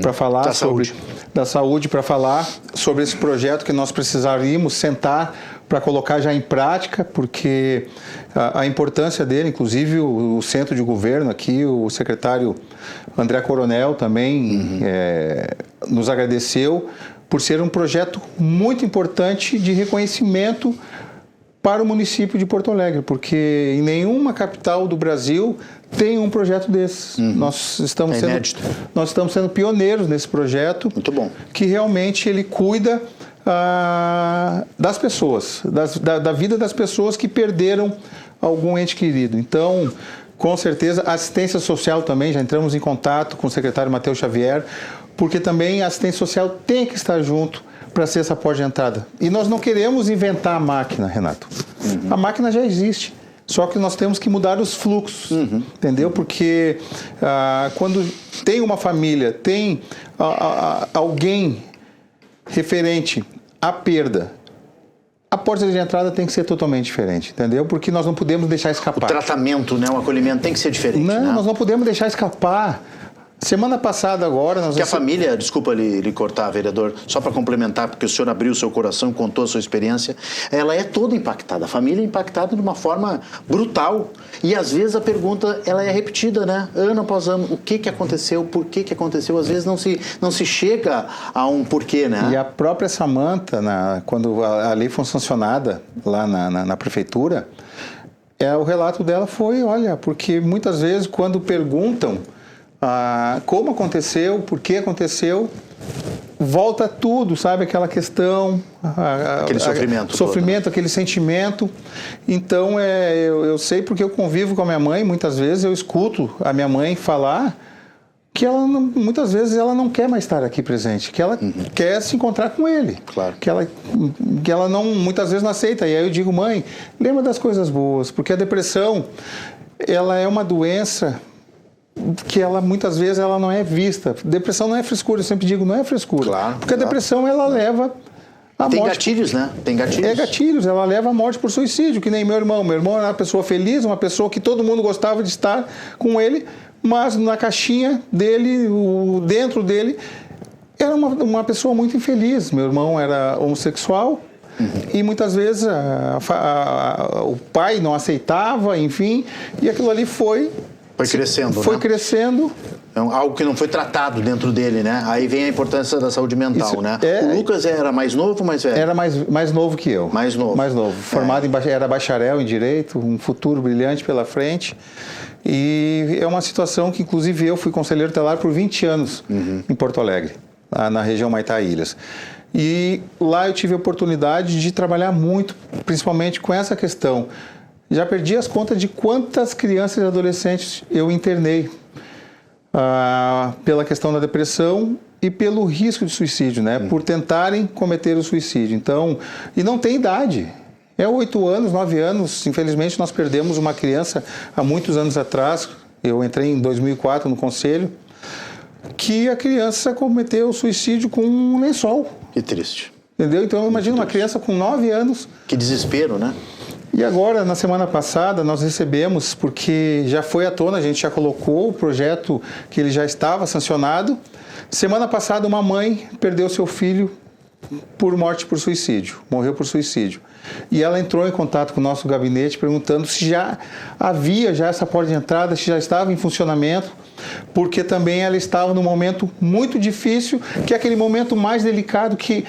para falar da saúde, para falar sobre esse projeto que nós precisaríamos sentar para colocar já em prática, porque a importância dele, inclusive o centro de governo aqui, o secretário André Coronel também nos agradeceu por ser um projeto muito importante de reconhecimento para o município de Porto Alegre, porque em nenhuma capital do Brasil tem um projeto desse. Nós estamos sendo pioneiros nesse projeto. Muito bom. Que realmente ele cuida das pessoas, da vida das pessoas que perderam algum ente querido. Então, com certeza, a assistência social também, já entramos em contato com o secretário Matheus Xavier, porque também a assistência social tem que estar junto para ser essa porta de entrada. E nós não queremos inventar a máquina, Renato. A máquina já existe, só que nós temos que mudar os fluxos, entendeu? Porque quando tem uma família, tem alguém referente à perda, a porta de entrada tem que ser totalmente diferente, entendeu? Porque nós não podemos deixar escapar. O tratamento, né, o acolhimento tem que ser diferente. Não, nós não podemos deixar escapar. Semana passada agora... a família, desculpa lhe cortar, vereador, só para complementar, porque o senhor abriu o seu coração, contou a sua experiência, ela é toda impactada, a família é impactada de uma forma brutal. E às vezes a pergunta, ela é repetida, né? Ano após ano, o que aconteceu, por que aconteceu? Às vezes não se chega a um porquê, né? E a própria Samanta, quando a lei foi sancionada lá na prefeitura, o relato dela foi, olha, porque muitas vezes quando perguntam como aconteceu, por que aconteceu, volta tudo, sabe? Aquela questão... Aquele sofrimento. Sofrimento, aquele sentimento. Então, eu sei porque eu convivo com a minha mãe, muitas vezes eu escuto a minha mãe falar que ela muitas vezes ela não quer mais estar aqui presente, que ela quer se encontrar com ele. Claro. Que ela não, muitas vezes não aceita. E aí eu digo, mãe, lembra das coisas boas, porque a depressão, ela é uma doença que ela muitas vezes ela não é vista. Depressão não é frescura, eu sempre digo, não é frescura. Claro, porque a depressão ela leva a morte. Tem gatilhos, né? Tem gatilhos. É gatilhos, ela leva a morte por suicídio, que nem meu irmão. Meu irmão era uma pessoa feliz, uma pessoa que todo mundo gostava de estar com ele, mas na caixinha dele, dentro dele, era uma pessoa muito infeliz. Meu irmão era homossexual e muitas vezes o pai não aceitava, enfim, e aquilo ali foi crescendo, Foi né? crescendo. É algo que não foi tratado dentro dele, né? Aí vem a importância da saúde mental, Isso, né? O Lucas era mais novo ou mais velho? Era mais novo que eu. Mais novo. Mais novo. Formado era bacharel em Direito, um futuro brilhante pela frente. E é uma situação que, inclusive, eu fui conselheiro tutelar por 20 anos em Porto Alegre, na região Maitá-Ilhas. E lá eu tive a oportunidade de trabalhar muito, principalmente com essa questão. Já perdi as contas de quantas crianças e adolescentes eu internei pela questão da depressão e pelo risco de suicídio, né? Por tentarem cometer o suicídio. Então, e não tem idade. É 8 anos, 9 anos. Infelizmente, nós perdemos uma criança há muitos anos atrás. Eu entrei em 2004 no conselho, que a criança cometeu o suicídio com um lençol. Que triste. Entendeu? Então, imagina uma criança com 9 anos. Que desespero, né? E agora, na semana passada, nós recebemos, porque já foi à tona, a gente já colocou o projeto que ele já estava sancionado. Semana passada, uma mãe perdeu seu filho por morte por suicídio, morreu por suicídio. E ela entrou em contato com o nosso gabinete perguntando se já havia essa porta de entrada, se já estava em funcionamento, porque também ela estava num momento muito difícil, que é aquele momento mais delicado que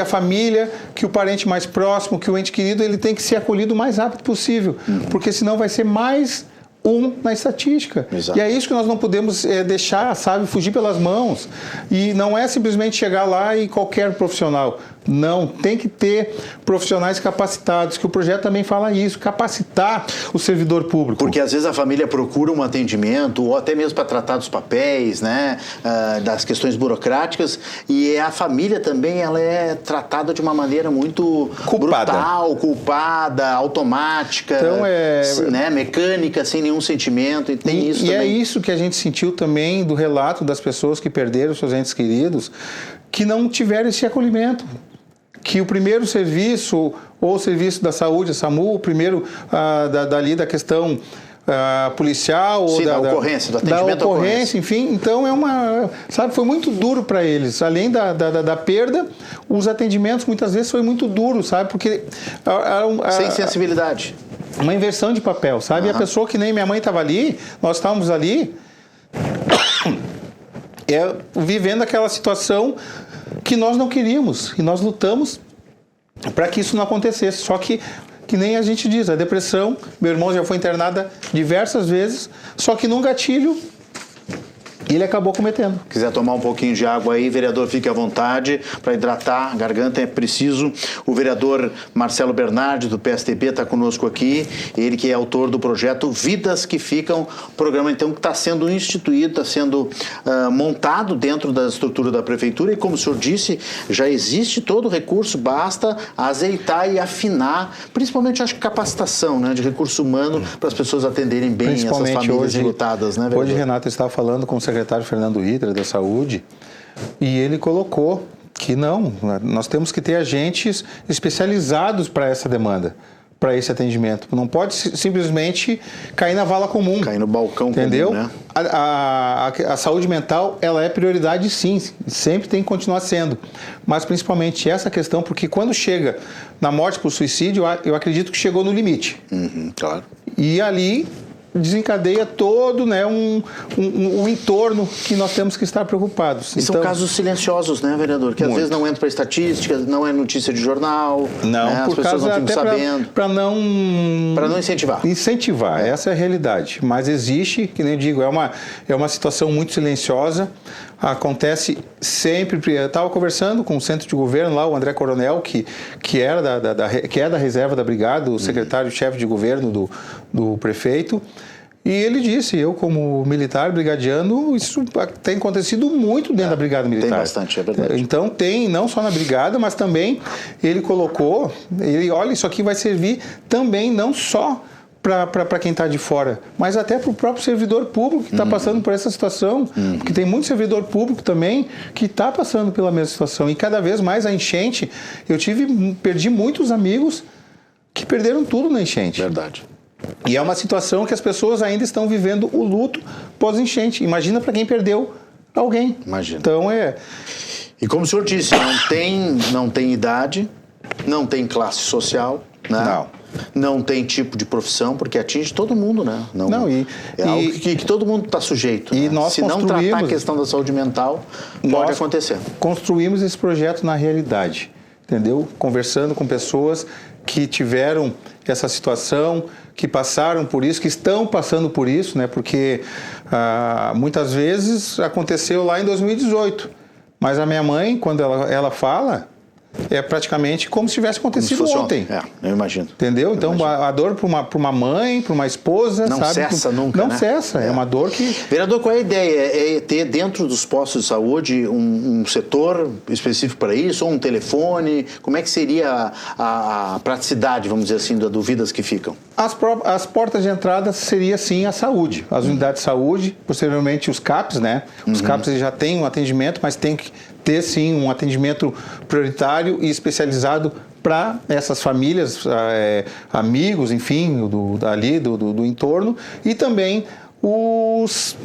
a família, que o parente mais próximo, que o ente querido, ele tem que ser acolhido o mais rápido possível, porque senão vai ser mais na estatística. Exato. E é isso que nós não podemos deixar, sabe, fugir pelas mãos. E não é simplesmente chegar lá e qualquer profissional. Não, tem que ter profissionais capacitados, que o projeto também fala isso, capacitar o servidor público. Porque às vezes a família procura um atendimento, ou até mesmo para tratar dos papéis, né, das questões burocráticas, e a família também ela é tratada de uma maneira muito brutal, culpada, automática, então, né, mecânica, sem nenhum sentimento, e tem isso também. E é isso que a gente sentiu também do relato das pessoas que perderam seus entes queridos, que não tiveram esse acolhimento. Que o primeiro serviço, ou o serviço da saúde, a SAMU, o primeiro dali da questão policial, sim, ou da ocorrência, do atendimento da ocorrência, enfim, então foi muito duro para eles. Além da perda, os atendimentos muitas vezes foi muito duro, sabe, porque sem sensibilidade. Uma inversão de papel, sabe, a pessoa que nem minha mãe estava ali, nós estávamos ali, vivendo aquela situação que nós não queríamos, e nós lutamos para que isso não acontecesse. Só que nem a gente diz, a depressão, meu irmão já foi internado diversas vezes, só que num gatilho ele acabou cometendo. Quiser tomar um pouquinho de água aí, vereador, fique à vontade para hidratar a garganta, é preciso. O vereador Marcelo Bernardi, do PSDB, está conosco aqui, ele que é autor do projeto Vidas que Ficam, programa então que está sendo instituído, está sendo montado dentro da estrutura da prefeitura e, como o senhor disse, já existe todo o recurso, basta azeitar e afinar, principalmente acho que capacitação, né, de recurso humano para as pessoas atenderem bem essas famílias enlutadas, né, vereador? Hoje, Renato, estava falando com o secretário Fernando Hidra da Saúde e ele colocou que nós temos que ter agentes especializados para essa demanda, para esse atendimento. Não pode simplesmente cair na vala comum. Cair no balcão entendeu? Comum, né? A saúde mental, ela é prioridade sim, sempre tem que continuar sendo. Mas principalmente essa questão, porque quando chega na morte por suicídio, eu acredito que chegou no limite. Claro. E ali desencadeia todo, né, um entorno que nós temos que estar preocupados. E são casos silenciosos, né, vereador? Que às vezes não entra para estatística, não é notícia de jornal. Não, né? por causa até para não incentivar. Incentivar, essa é a realidade. Mas existe, que nem eu digo, é uma situação muito silenciosa. acontece sempre. Eu estava conversando com o centro de governo lá, o André Coronel, que é da reserva da brigada, o secretário-chefe de governo do prefeito, e ele disse, eu como militar brigadiano, isso tem acontecido muito dentro da brigada militar. Tem bastante, é verdade. Então tem, não só na brigada, mas também ele colocou, olha, isso aqui vai servir também não só para quem está de fora, mas até para o próprio servidor público que está passando por essa situação, porque tem muito servidor público também que está passando pela mesma situação, e cada vez mais a enchente, perdi muitos amigos que perderam tudo na enchente. Verdade. E é uma situação que as pessoas ainda estão vivendo o luto pós-enchente. Imagina para quem perdeu alguém. Imagina. Então E como o senhor disse, não tem idade, não tem classe social, né? Não tem tipo de profissão, porque atinge todo mundo, né? É algo que todo mundo está sujeito. E né? nós Se não tratar a questão da saúde mental, pode acontecer. Construímos esse projeto na realidade, entendeu? Conversando com pessoas que tiveram essa situação, que passaram por isso, que estão passando por isso, né? Porque muitas vezes aconteceu lá em 2018. Mas a minha mãe, quando ela fala, é praticamente como se tivesse acontecido ontem. Eu imagino. Entendeu? Então, a dor para uma mãe, para uma esposa, não cessa nunca, Não cessa, é uma dor que... Vereador, qual é a ideia? É ter dentro dos postos de saúde um setor específico para isso, ou um telefone? Como é que seria a praticidade, vamos dizer assim, das dúvidas que ficam? As portas de entrada seria, sim, a saúde. As unidades de saúde, posteriormente os CAPs, né? Os CAPs já têm um atendimento, mas tem que ter, sim, um atendimento prioritário e especializado para essas famílias, amigos, enfim, do entorno, e também os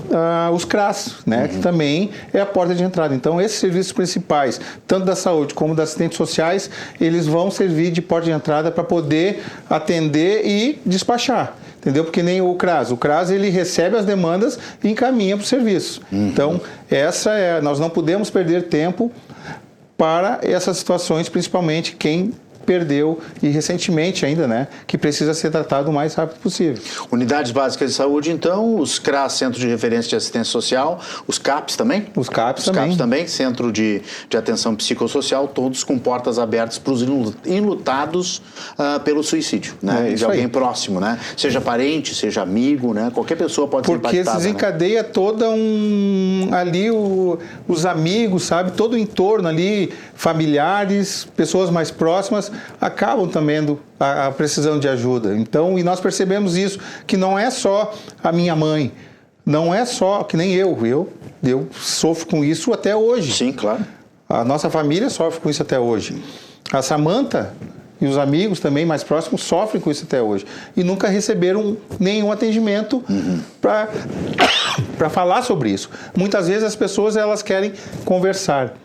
CRAS, né, que também é a porta de entrada. Então, esses serviços principais, tanto da saúde como das assistentes sociais, eles vão servir de porta de entrada para poder atender e despachar. Entendeu? Porque nem o CRAS. O CRAS, ele recebe as demandas e encaminha para o serviço. Então, nós não podemos perder tempo para essas situações, principalmente quem perdeu e recentemente ainda, né, que precisa ser tratado o mais rápido possível. Unidades básicas de saúde, então, os CRAS, Centro de Referência de Assistência Social, os CAPs também? Os CAPs também, Centro de Atenção Psicossocial, todos com portas abertas para os enlutados pelo suicídio, né, de alguém próximo, né, seja parente, seja amigo, né, qualquer pessoa pode ser impactada. Porque desencadeia toda ali os amigos, sabe, todo o entorno ali, familiares, pessoas mais próximas, acabam também precisando de ajuda. Então, e nós percebemos isso, que não é só a minha mãe, não é só, que nem eu sofro com isso até hoje. Sim, claro. A nossa família sofre com isso até hoje. A Samantha e os amigos também mais próximos sofrem com isso até hoje. E nunca receberam nenhum atendimento para falar sobre isso. Muitas vezes as pessoas elas querem conversar.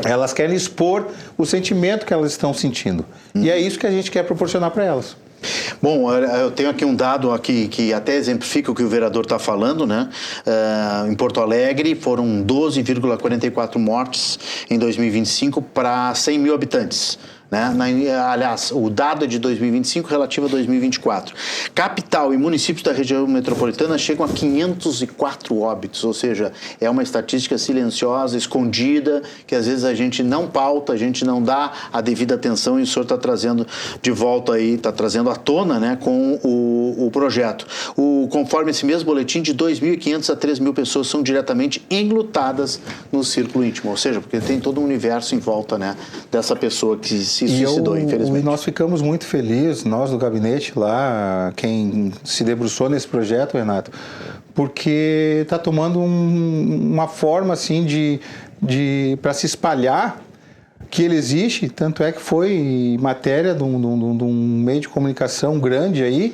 Elas querem expor o sentimento que elas estão sentindo. E é isso que a gente quer proporcionar para elas. Bom, eu tenho aqui um dado aqui que até exemplifica o que o vereador está falando, né? Em Porto Alegre foram 12,44 mortes em 2025 para 100 mil habitantes. Né? Aliás, o dado é de 2025 relativo a 2024. Capital e municípios da região metropolitana chegam a 504 óbitos, ou seja, é uma estatística silenciosa, escondida, que às vezes a gente não pauta, a gente não dá a devida atenção, e o senhor está trazendo de volta aí, está trazendo à tona, né, com o projeto. Conforme esse mesmo boletim, de 2.500 a 3.000 pessoas são diretamente enlutadas no círculo íntimo, ou seja, porque tem todo um universo em volta, né, dessa pessoa que se suicidou, infelizmente. E nós ficamos muito felizes, nós do gabinete lá, quem se debruçou nesse projeto, Renato, porque está tomando uma forma assim para se espalhar que ele existe, tanto é que foi matéria de um meio de comunicação grande aí,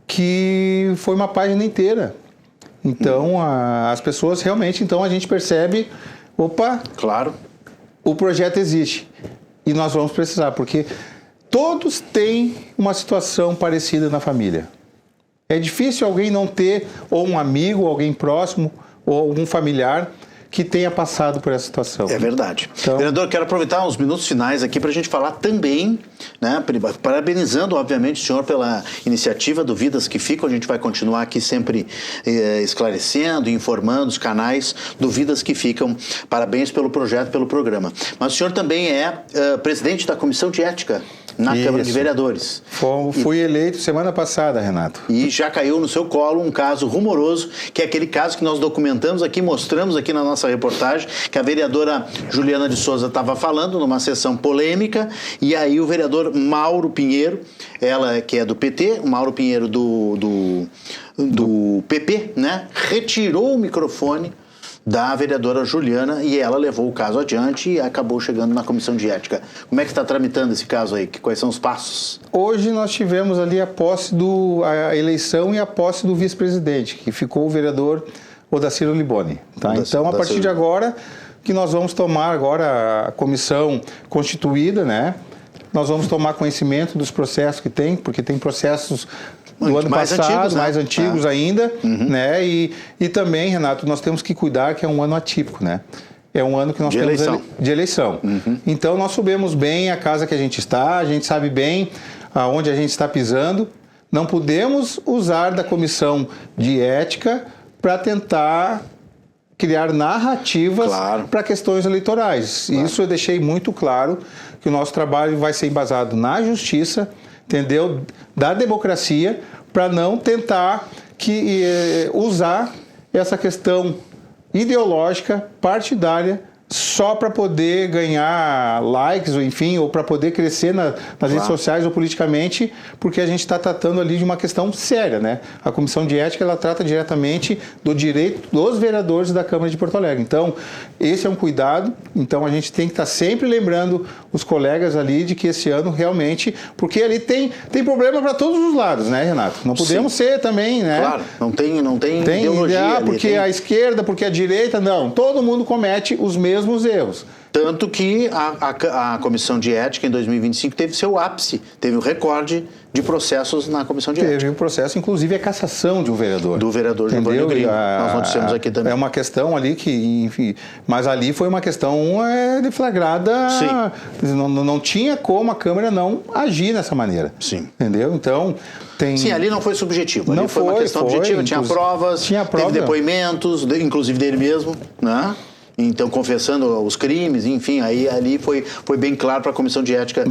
que foi uma página inteira. Então, as pessoas realmente, então a gente percebe, claro, o projeto existe. E nós vamos precisar, porque todos têm uma situação parecida na família. É difícil alguém não ter ou um amigo, ou alguém próximo, ou algum familiar que tenha passado por essa situação. É verdade. Então, vereador, quero aproveitar uns minutos finais aqui para a gente falar também, né, parabenizando, obviamente, o senhor pela iniciativa do Vidas que Ficam. A gente vai continuar aqui sempre esclarecendo, informando os canais do Vidas que Ficam. Parabéns pelo projeto, pelo programa. Mas o senhor também é presidente da Comissão de Ética na Câmara de Vereadores. Fui eleito semana passada, Renato. E já caiu no seu colo um caso rumoroso, que é aquele caso que nós documentamos aqui, mostramos aqui na nossa reportagem, que a vereadora Juliana de Souza estava falando numa sessão polêmica, e aí o vereador Mauro Pinheiro, ela que é do PT, o Mauro Pinheiro do PP, né, retirou o microfone da vereadora Juliana e ela levou o caso adiante e acabou chegando na Comissão de Ética. Como é que está tramitando esse caso aí? Quais são os passos? Hoje nós tivemos ali a eleição e a posse do vice-presidente, que ficou o vereador Odaciro Liboni. Tá? Então, a partir de agora, que nós vamos tomar agora a comissão constituída, né? Nós vamos tomar conhecimento dos processos que tem, porque tem processos do ano passado, antigos, né? Mais antigos ainda, né? E também, Renato, nós temos que cuidar que é um ano atípico, né? É um ano que nós temos de eleição. Então, nós sabemos bem a casa que a gente está, a gente sabe bem aonde a gente está pisando. Não podemos usar da comissão de ética para tentar criar narrativas para questões eleitorais. Claro. Isso eu deixei muito claro, que o nosso trabalho vai ser embasado na justiça, entendeu? Da democracia, para não tentar usar essa questão ideológica, partidária, só para poder ganhar likes, ou enfim, ou para poder crescer nas redes sociais ou politicamente, porque a gente está tratando ali de uma questão séria, né? A Comissão de Ética, ela trata diretamente do direito dos vereadores da Câmara de Porto Alegre. Então, esse é um cuidado. Então, a gente tem que estar sempre lembrando os colegas ali de que esse ano realmente, porque ali tem problema para todos os lados, né, Renato? Não podemos ser também, né? Claro, não tem ideologia ali, porque a esquerda, porque a direita, não. Todo mundo comete os mesmos erros. Tanto que a Comissão de Ética, em 2025, teve seu ápice, teve o recorde de processos na Comissão de Ética. Teve um processo, inclusive a cassação de um vereador. Do vereador Giovanni Grilo, nós noticiamos aqui também. É uma questão ali que, enfim, mas ali foi uma questão deflagrada. Sim. Não tinha como a Câmara não agir dessa maneira. Sim. Entendeu? Então, Sim, ali não foi subjetivo. Ali foi uma questão objetiva, tinha provas, teve depoimentos, inclusive dele mesmo, né? Então, confessando os crimes, enfim, aí ali foi bem claro para a Comissão de Ética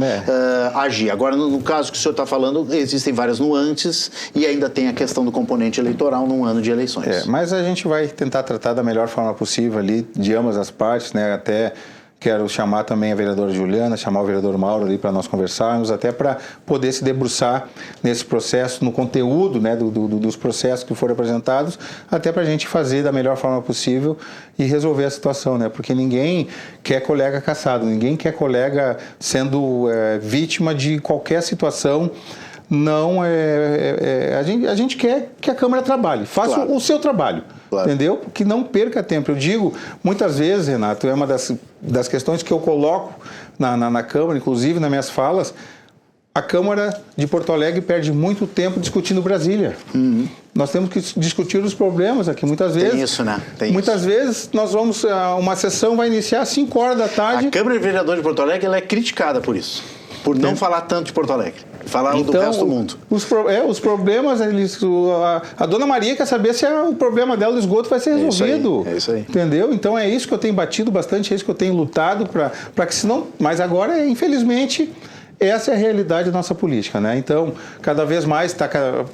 agir. Agora, no caso que o senhor está falando, existem várias nuances e ainda tem a questão do componente eleitoral num ano de eleições. Mas a gente vai tentar tratar da melhor forma possível ali, de ambas as partes, né? Até quero chamar também a vereadora Juliana, chamar o vereador Mauro ali para nós conversarmos, até para poder se debruçar nesse processo, no conteúdo, né, dos processos que foram apresentados, até para a gente fazer da melhor forma possível e resolver a situação, né? Porque ninguém quer colega caçado, ninguém quer colega sendo vítima de qualquer situação. Não a gente quer que a Câmara trabalhe, faça o seu trabalho. Claro. Entendeu? Que não perca tempo. Eu digo, muitas vezes, Renato, é uma das questões que eu coloco na Câmara, inclusive nas minhas falas, a Câmara de Porto Alegre perde muito tempo discutindo Brasília. Nós temos que discutir os problemas aqui. Muitas vezes... Tem isso, né? Muitas vezes nós vamos... Uma sessão vai iniciar às 5 horas da tarde. A Câmara de Vereadores de Porto Alegre ela é criticada por isso. Por não falar tanto de Porto Alegre. Falar do resto do mundo. Os problemas, a dona Maria quer saber se o problema dela do esgoto vai ser resolvido. É isso aí. Entendeu? Então é isso que eu tenho batido bastante, é isso que eu tenho lutado para que senão... Mas agora, infelizmente, essa é a realidade da nossa política, né? Então, cada vez mais está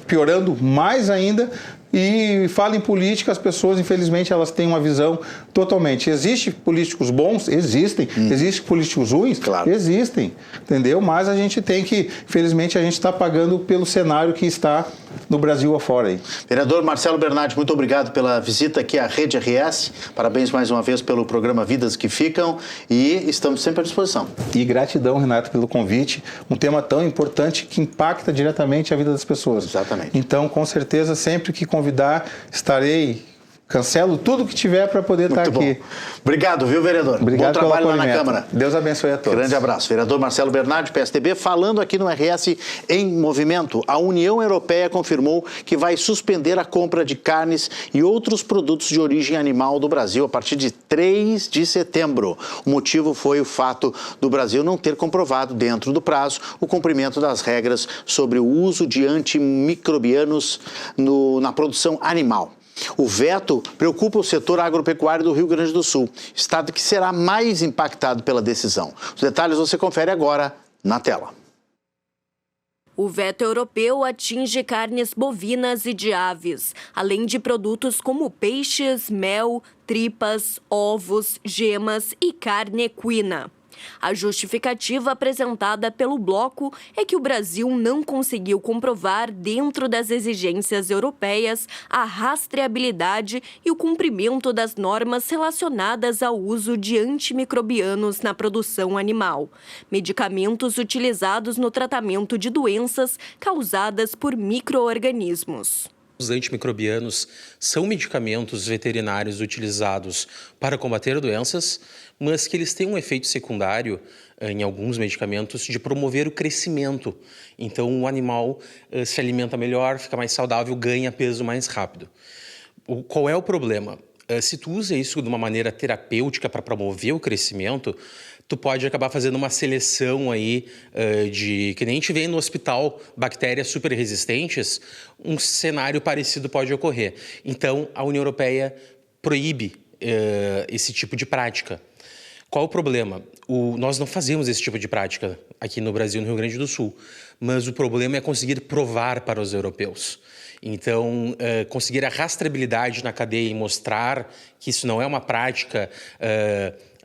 piorando mais ainda. E fala em política, as pessoas, infelizmente, elas têm uma visão totalmente... Existem políticos bons? Existem. Existem políticos ruins? Claro. Existem. Entendeu? Mas a gente tem que... Infelizmente, a gente está pagando pelo cenário que está no Brasil afora aí. Vereador Marcelo Bernardi, muito obrigado pela visita aqui à Rede RS. Parabéns mais uma vez pelo programa Vidas que Ficam e estamos sempre à disposição. E gratidão, Renato, pelo convite. Um tema tão importante que impacta diretamente a vida das pessoas. Exatamente. Então, com certeza, sempre que convidar, estarei Cancelo tudo que tiver para poder estar aqui. Obrigado, viu, vereador? Obrigado Bom trabalho lá na acolhimento. Câmara. Deus abençoe a todos. Grande abraço. Vereador Marcelo Bernardi, PSDB, falando aqui no RS em Movimento. A União Europeia confirmou que vai suspender a compra de carnes e outros produtos de origem animal do Brasil a partir de 3 de setembro. O motivo foi o fato do Brasil não ter comprovado, dentro do prazo, o cumprimento das regras sobre o uso de antimicrobianos na produção animal. O veto preocupa o setor agropecuário do Rio Grande do Sul, estado que será mais impactado pela decisão. Os detalhes você confere agora na tela. O veto europeu atinge carnes bovinas e de aves, além de produtos como peixes, mel, tripas, ovos, gemas e carne equina. A justificativa apresentada pelo bloco é que o Brasil não conseguiu comprovar, dentro das exigências europeias, a rastreabilidade e o cumprimento das normas relacionadas ao uso de antimicrobianos na produção animal, medicamentos utilizados no tratamento de doenças causadas por micro-organismos. Os antimicrobianos são medicamentos veterinários utilizados para combater doenças, mas que eles têm um efeito secundário em alguns medicamentos de promover o crescimento. Então, o animal se alimenta melhor, fica mais saudável, ganha peso mais rápido. Qual é o problema? Se tu usa isso de uma maneira terapêutica para promover o crescimento, tu pode acabar fazendo uma seleção aí que nem a gente vê no hospital, bactérias super resistentes, um cenário parecido pode ocorrer. Então, a União Europeia proíbe esse tipo de prática. Qual o problema? Nós não fazemos esse tipo de prática aqui no Brasil, no Rio Grande do Sul, mas o problema é conseguir provar para os europeus. Então, conseguir a rastreabilidade na cadeia e mostrar que isso não é uma prática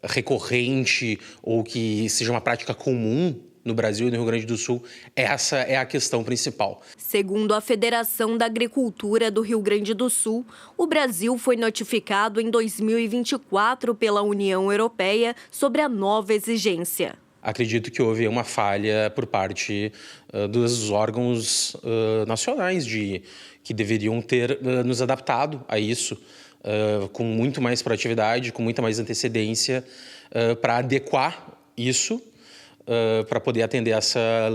recorrente ou que seja uma prática comum no Brasil e no Rio Grande do Sul, essa é a questão principal. Segundo a Federação da Agricultura do Rio Grande do Sul, o Brasil foi notificado em 2024 pela União Europeia sobre a nova exigência. Acredito que houve uma falha por parte dos órgãos nacionais que deveriam ter nos adaptado a isso com muito mais proatividade, com muita mais antecedência para adequar isso para poder atender essa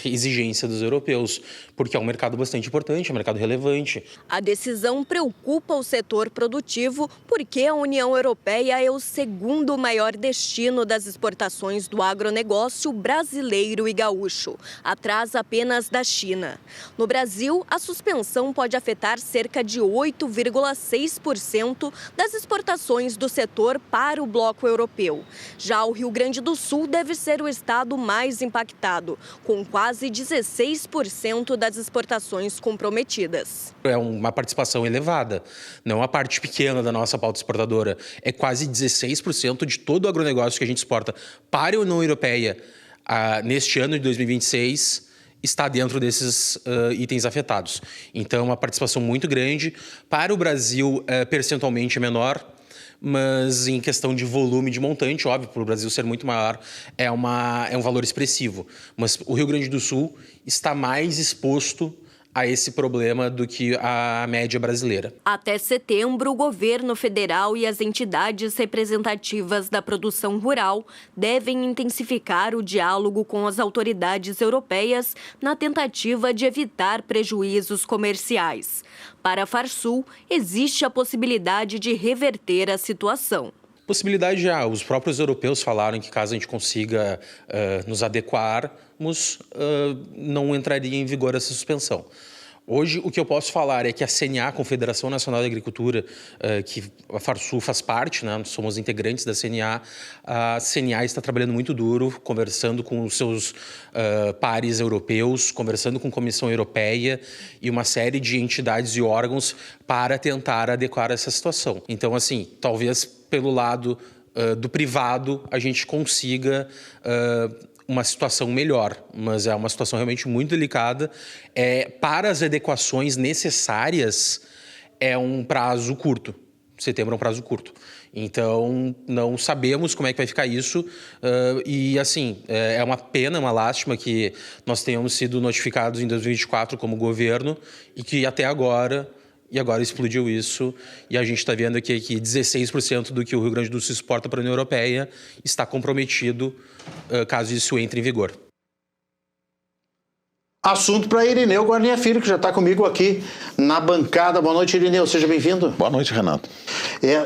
exigência dos europeus, porque é um mercado bastante importante, é um mercado relevante. A decisão preocupa o setor produtivo porque a União Europeia é o segundo maior destino das exportações do agronegócio brasileiro e gaúcho, atrás apenas da China. No Brasil, a suspensão pode afetar cerca de 8,6% das exportações do setor para o bloco europeu. Já o Rio Grande do Sul deve ser o estado mais impactado, com quase 16% das exportações comprometidas. É uma participação elevada, não é uma parte pequena da nossa pauta exportadora. É quase 16% de todo o agronegócio que a gente exporta para a União Europeia neste ano de 2026 está dentro desses itens afetados. Então, é uma participação muito grande. Para o Brasil, percentualmente é menor, mas em questão de volume, de montante, óbvio, para o Brasil ser muito maior, é um valor expressivo. Mas o Rio Grande do Sul está mais exposto a esse problema do que a média brasileira. Até setembro, o governo federal e as entidades representativas da produção rural devem intensificar o diálogo com as autoridades europeias na tentativa de evitar prejuízos comerciais. Para a Farsul, existe a possibilidade de reverter a situação. Possibilidade os próprios europeus falaram que caso a gente consiga nos adequarmos, não entraria em vigor essa suspensão. Hoje, o que eu posso falar é que a CNA, Confederação Nacional da Agricultura, que a Farsul faz parte, né, somos integrantes da CNA, a CNA está trabalhando muito duro, conversando com os seus pares europeus, conversando com a Comissão Europeia e uma série de entidades e órgãos para tentar adequar essa situação. Então, assim, talvez pelo lado do privado a gente consiga uma situação melhor, mas é uma situação realmente muito delicada. Para as adequações necessárias, é um prazo curto. Setembro é um prazo curto. Então, não sabemos como é que vai ficar isso. E, assim, é uma pena, uma lástima que nós tenhamos sido notificados em 2024 como governo e que até agora e agora explodiu isso, e a gente está vendo aqui que 16% do que o Rio Grande do Sul exporta para a União Europeia está comprometido caso isso entre em vigor. Assunto para Irineu Guarnier Filho, que já está comigo aqui na bancada. Boa noite, Irineu, seja bem-vindo. Boa noite, Renato.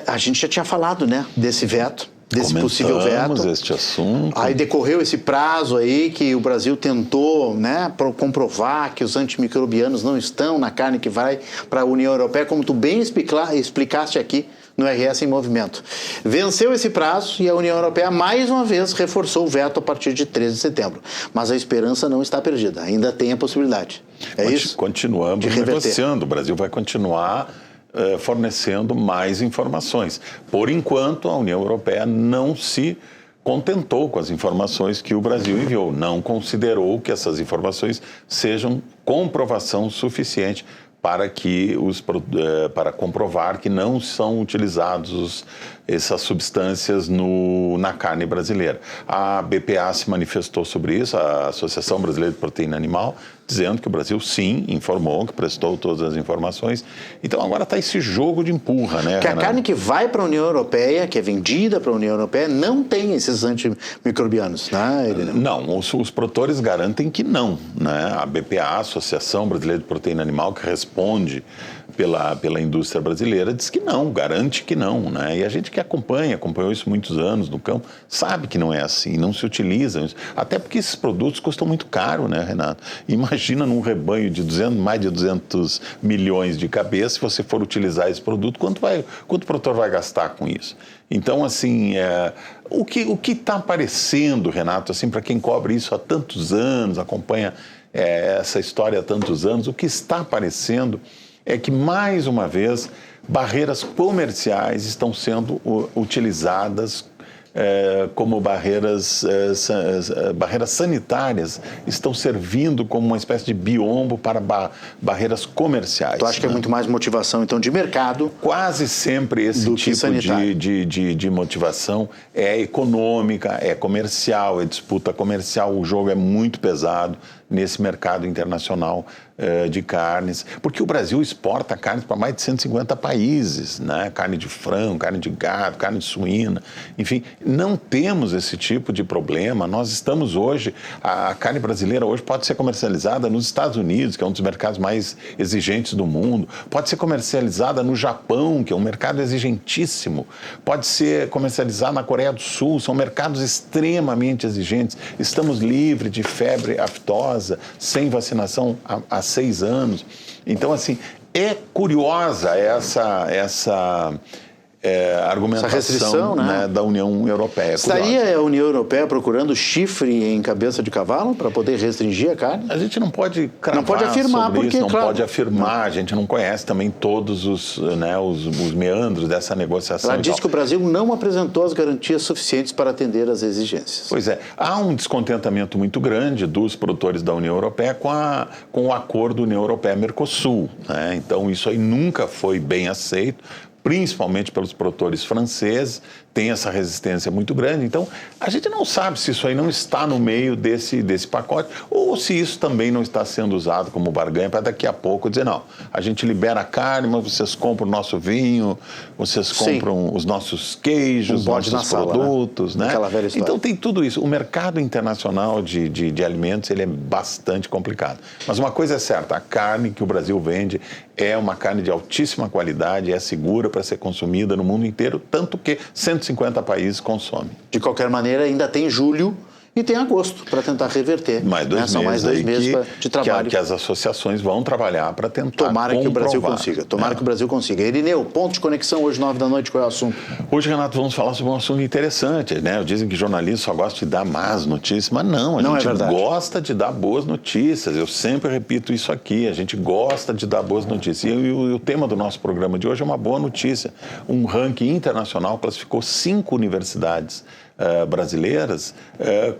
A gente já tinha falado, né, desse veto. Desse possível veto. Este assunto. Aí decorreu esse prazo aí que o Brasil tentou, né, comprovar que os antimicrobianos não estão na carne que vai para a União Europeia, como tu bem explicaste aqui no RS em Movimento. Venceu esse prazo e a União Europeia mais uma vez reforçou o veto a partir de 13 de setembro. Mas a esperança não está perdida, ainda tem a possibilidade. Isso? Continuamos negociando, o Brasil vai continuar fornecendo mais informações. Por enquanto, a União Europeia não se contentou com as informações que o Brasil enviou, não considerou que essas informações sejam comprovação suficiente para comprovar que não são utilizados essas substâncias na carne brasileira. A BPA se manifestou sobre isso, a Associação Brasileira de Proteína Animal, dizendo que o Brasil, sim, informou, que prestou todas as informações. Então, agora está esse jogo de empurra, né, que a carne que vai para a União Europeia, que é vendida para a União Europeia, não tem esses antimicrobianos, né, Irineu? Não, os produtores garantem que não, né? A BPA, a Associação Brasileira de Proteína Animal, que responde pela indústria brasileira, diz que não, garante que não, né? E a gente que acompanhou isso muitos anos no campo, sabe que não é assim, não se utilizam isso. Até porque esses produtos custam muito caro, né, Renato? Imagina num rebanho de mais de 200 milhões de cabeças, se você for utilizar esse produto, quanto o produtor vai gastar com isso? Então, assim, o que está aparecendo, Renato, assim, para quem cobre isso há tantos anos, acompanha essa história há tantos anos, o que está aparecendo é que, mais uma vez, barreiras comerciais estão sendo utilizadas como barreiras sanitárias, estão servindo como uma espécie de biombo para barreiras comerciais. Tu acha que é muito mais motivação, então, de mercado? Quase sempre esse tipo de motivação é econômica, é comercial, é disputa comercial. O jogo é muito pesado nesse mercado internacional de carnes, porque o Brasil exporta carnes para mais de 150 países, né? Carne de frango, carne de gado, carne de suína, enfim, não temos esse tipo de problema. Nós estamos hoje, a carne brasileira hoje pode ser comercializada nos Estados Unidos, que é um dos mercados mais exigentes do mundo, pode ser comercializada no Japão, que é um mercado exigentíssimo, pode ser comercializada na Coreia do Sul, são mercados extremamente exigentes. Estamos livres de febre aftosa, sem vacinação há 6 anos. Então, assim, é curiosa essa argumentação, essa restrição, né, da União Europeia. Estaria a União Europeia procurando chifre em cabeça de cavalo para poder restringir a carne? A gente não pode cravar, não pode afirmar, sobre porque, isso, não claro, pode afirmar, a gente não conhece também todos os meandros dessa negociação. Ela disse que o Brasil não apresentou as garantias suficientes para atender às exigências. Pois é, há um descontentamento muito grande dos produtores da União Europeia com o acordo União Europeia-Mercosul, né? Então isso aí nunca foi bem aceito, principalmente pelos produtores franceses, tem essa resistência muito grande. Então, a gente não sabe se isso aí não está no meio desse pacote ou se isso também não está sendo usado como barganha para daqui a pouco dizer, não, a gente libera a carne, mas vocês compram o nosso vinho, vocês compram os nossos queijos, nossos produtos, né? Então, tem tudo isso. O mercado internacional de alimentos, ele é bastante complicado. Mas uma coisa é certa, a carne que o Brasil vende é uma carne de altíssima qualidade, é segura para ser consumida no mundo inteiro, tanto que 150 países consomem. De qualquer maneira, ainda tem julho e tem agosto para tentar reverter. São mais 2 meses de trabalho. Que as associações vão trabalhar para tentar Tomara comprovar. Que o Brasil consiga. Tomara que o Brasil consiga. Irineu, ponto de conexão hoje, 9 da noite, qual é o assunto? Hoje, Renato, vamos falar sobre um assunto interessante, né? Dizem que jornalista só gosta de dar más notícias, mas não, a gente gosta de dar boas notícias. Eu sempre repito isso aqui, a gente gosta de dar boas notícias. E o tema do nosso programa de hoje é uma boa notícia. Um ranking internacional classificou 5 universidades brasileiras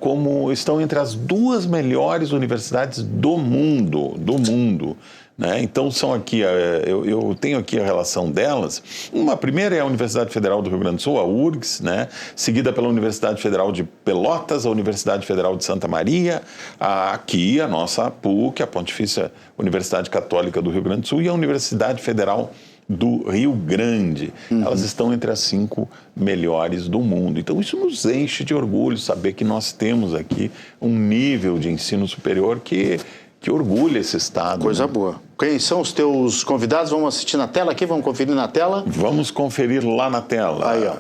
como estão entre as 2 melhores universidades do mundo. Né? Então, são aqui, eu tenho aqui a relação delas. Uma primeira é a Universidade Federal do Rio Grande do Sul, a URGS, né? Seguida pela Universidade Federal de Pelotas, a Universidade Federal de Santa Maria, aqui a nossa PUC, a Pontifícia Universidade Católica do Rio Grande do Sul, e a Universidade Federal do Rio Grande. Elas estão entre as 5 melhores do mundo. Então, isso nos enche de orgulho, saber que nós temos aqui um nível de ensino superior que orgulha esse estado. Coisa né? boa. Quem são os teus convidados? Vamos assistir na tela aqui? Vamos conferir na tela? Vamos conferir lá na tela. Aí, ó.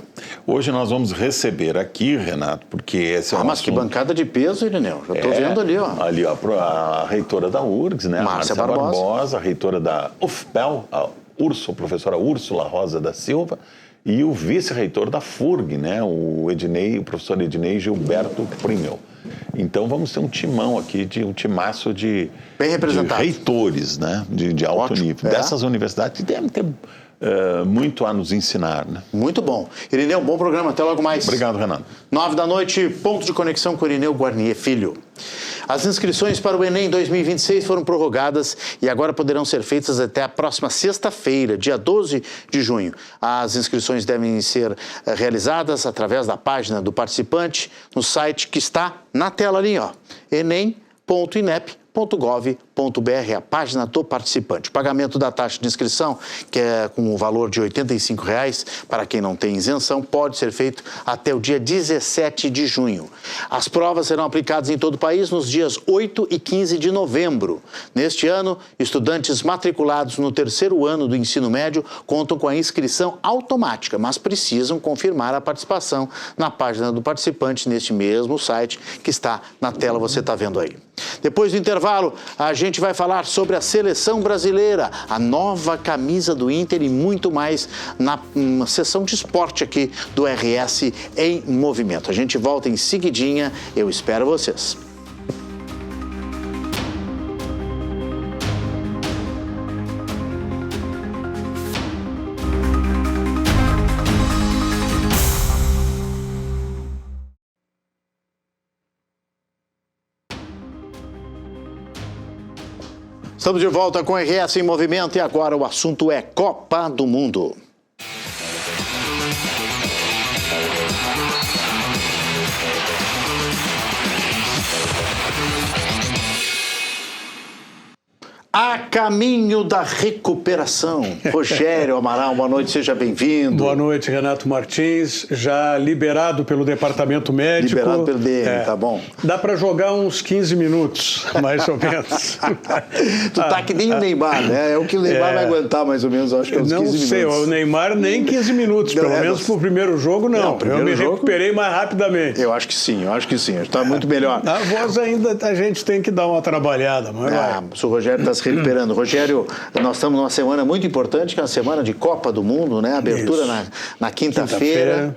Hoje nós vamos receber aqui, Renato, porque esse é o mas que bancada de peso, Irineu. Já estou vendo ali, ó. Ali, ó, a reitora da URGS, né? Márcia Barbosa. A reitora da UFPEL, a professora Úrsula Rosa da Silva, e o vice-reitor da FURG, né? O professor Ednei Gilberto Primel. Então vamos ter um timão aqui, um timaço de reitores, né? de alto nível, dessas universidades que devem ter muito a nos ensinar. Né? Muito bom. Irineu, bom programa, até logo mais. Obrigado, Renato. 9h, ponto de conexão com Irineu Guarnier Filho. As inscrições para o Enem 2026 foram prorrogadas e agora poderão ser feitas até a próxima sexta-feira, dia 12 de junho. As inscrições devem ser realizadas através da página do participante no site que está na tela ali, ó, enem.inep.gov.br, a página do participante. O pagamento da taxa de inscrição, que é com o valor de R$ 85,00, para quem não tem isenção, pode ser feito até o dia 17 de junho. As provas serão aplicadas em todo o país nos dias 8 e 15 de novembro. Neste ano, estudantes matriculados no 3º ano do ensino médio contam com a inscrição automática, mas precisam confirmar a participação na página do participante neste mesmo site que está na tela, você está vendo aí. Depois do intervalo, a gente vai falar sobre a seleção brasileira, a nova camisa do Inter e muito mais na sessão de esporte aqui do RS em Movimento. A gente volta em seguidinha, eu espero vocês. Estamos de volta com o RS em Movimento e agora o assunto é Copa do Mundo. A caminho da recuperação. Rogério Amaral, boa noite, seja bem-vindo. Boa noite, Renato Martins, já liberado pelo departamento médico. Liberado pelo DM, tá bom. Dá para jogar uns 15 minutos, mais ou menos. Tu tá que nem o Neymar, né? É o que o Neymar vai aguentar, mais ou menos, acho que é uns 15 minutos. Não sei, o Neymar nem 15 minutos, pelo menos pro primeiro jogo, não. Eu me recuperei mais rapidamente. Eu acho que sim, está muito melhor. A voz ainda, a gente tem que dar uma trabalhada, mas vai. O Rogério está se recuperando. Rogério, nós estamos numa semana muito importante, que é a semana de Copa do Mundo, né? Abertura na quinta-feira.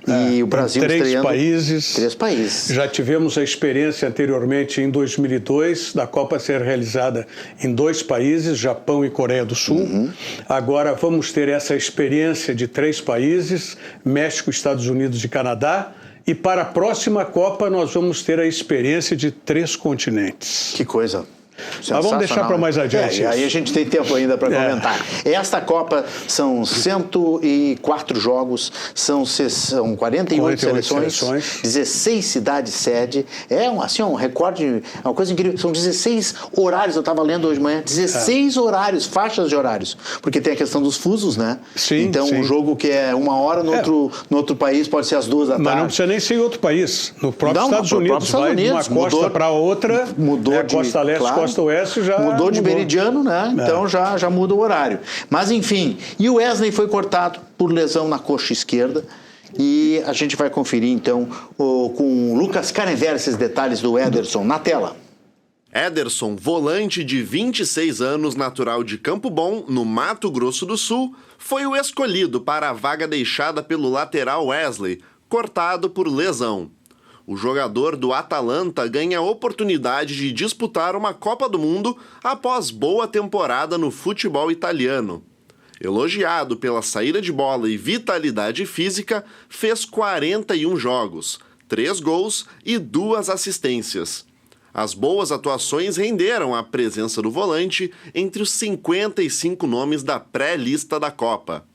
E o Brasil estreando. 3 países. Já tivemos a experiência anteriormente em 2002 da Copa ser realizada em 2 países, Japão e Coreia do Sul. Agora vamos ter essa experiência de 3 países, México, Estados Unidos e Canadá. E para a próxima Copa nós vamos ter a experiência de 3 continentes. Que coisa. Mas vamos deixar para mais adiante. Aí a gente tem tempo ainda para comentar. Esta Copa são 104 jogos, são 48 seleções, 16 cidades sede. É um recorde, é uma coisa incrível. São 16 horários, eu estava lendo hoje de manhã, 16 horários, faixas de horários. Porque tem a questão dos fusos, né? Sim, então um jogo que é 1 hora no outro país pode ser às 2 da tarde. Mas não precisa nem ser em outro país. No próprio Estados Unidos, vai de uma costa para outra, mudou de costa leste, claro, costa oeste já mudou de meridiano, né? Então já muda o horário. Mas enfim, e o Wesley foi cortado por lesão na coxa esquerda. E a gente vai conferir então com o Lucas Canever esses detalhes do Ederson na tela. Ederson, volante de 26 anos, natural de Campo Bom, no Mato Grosso do Sul, foi o escolhido para a vaga deixada pelo lateral Wesley, cortado por lesão. O jogador do Atalanta ganha a oportunidade de disputar uma Copa do Mundo após boa temporada no futebol italiano. Elogiado pela saída de bola e vitalidade física, fez 41 jogos, 3 gols e 2 assistências. As boas atuações renderam a presença do volante entre os 55 nomes da pré-lista da Copa.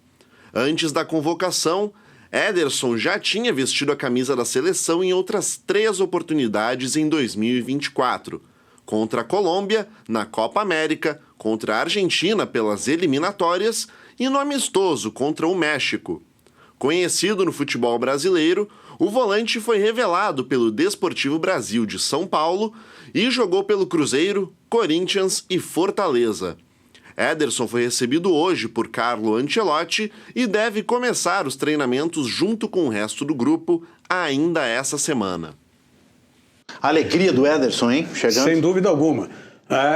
Antes da convocação, Ederson já tinha vestido a camisa da seleção em outras 3 oportunidades em 2024. Contra a Colômbia, na Copa América, contra a Argentina pelas eliminatórias e no amistoso contra o México. Conhecido no futebol brasileiro, o volante foi revelado pelo Desportivo Brasil de São Paulo e jogou pelo Cruzeiro, Corinthians e Fortaleza. Ederson foi recebido hoje por Carlo Ancelotti e deve começar os treinamentos junto com o resto do grupo ainda essa semana. A alegria do Ederson, hein? Chegando. Sem dúvida alguma.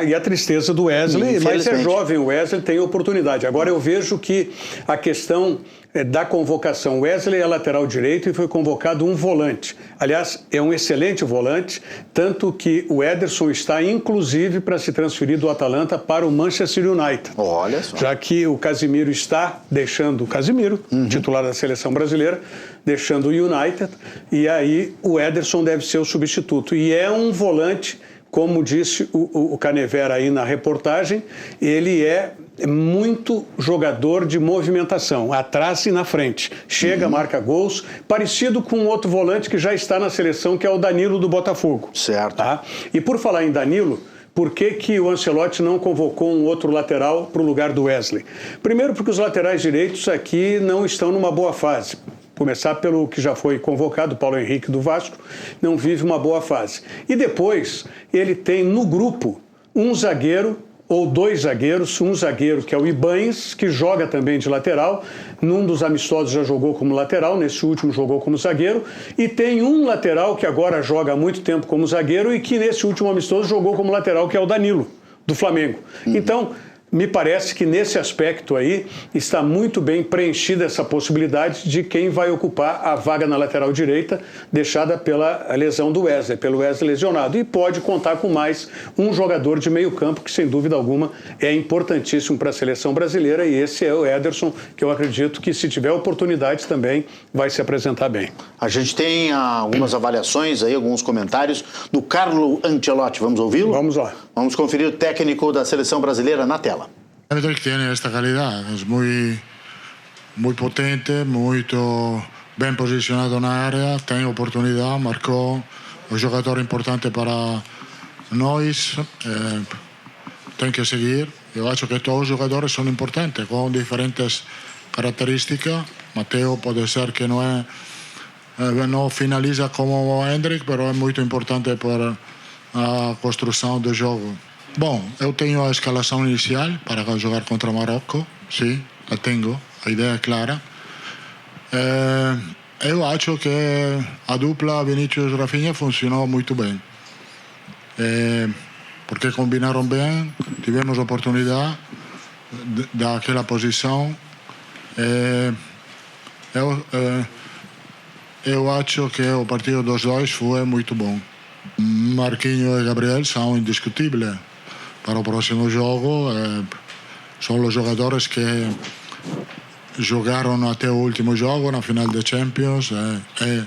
E a tristeza do Wesley, mas é jovem, o Wesley tem oportunidade. Agora eu vejo que a questão da convocação, o Wesley é lateral direito e foi convocado um volante. Aliás, é um excelente volante, tanto que o Ederson está inclusive para se transferir do Atalanta para o Manchester United. Olha só. Já que o Casemiro está deixando, o Casemiro, titular da seleção brasileira, deixando o United, e aí o Ederson deve ser o substituto. E é um volante, como disse o Canevera aí na reportagem, ele é muito jogador de movimentação, atrás e na frente. Chega, marca gols, parecido com outro volante que já está na seleção, que é o Danilo do Botafogo. Certo. Tá? E por falar em Danilo, por que o Ancelotti não convocou um outro lateral para o lugar do Wesley? Primeiro porque os laterais direitos aqui não estão numa boa fase. Começar pelo que já foi convocado, Paulo Henrique do Vasco, não vive uma boa fase. E depois, ele tem no grupo um zagueiro ou 2 zagueiros, um zagueiro que é o Ibañez, que joga também de lateral, num dos amistosos já jogou como lateral, nesse último jogou como zagueiro, e tem um lateral que agora joga há muito tempo como zagueiro e que nesse último amistoso jogou como lateral, que é o Danilo, do Flamengo. Então, me parece que nesse aspecto aí está muito bem preenchida essa possibilidade de quem vai ocupar a vaga na lateral direita deixada pela lesão do Wesley, pelo Wesley lesionado. E pode contar com mais um jogador de meio campo que, sem dúvida alguma, é importantíssimo para a seleção brasileira, e esse é o Ederson, que eu acredito que, se tiver oportunidade, também vai se apresentar bem. A gente tem algumas avaliações aí, alguns comentários do Carlo Ancelotti. Vamos ouvi-lo? Vamos lá. Vamos conferir o técnico da seleção brasileira na tela. Hendrik tiene esta calidad, es muy potente, muy bien posicionado na área, tem oportunidade, marcou, um jogador importante para nós, tem que seguir. Eu acho que todos os jogadores são importantes, com diferentes características. Mateo pode ser que não finaliza como o Hendrik, mas é muito importante para a construção do jogo. Bom, eu tenho a escalação inicial para jogar contra o Marrocos, sim, a tenho, a ideia é clara. Eu acho que a dupla Vinícius-Rafinha funcionou muito bem, porque combinaram bem, tivemos oportunidade daquela posição. Eu acho que o partido dos dois foi muito bom. Marquinhos e Gabriel são indiscutíveis para o próximo jogo. São os jogadores que jogaram até o último jogo na final da Champions e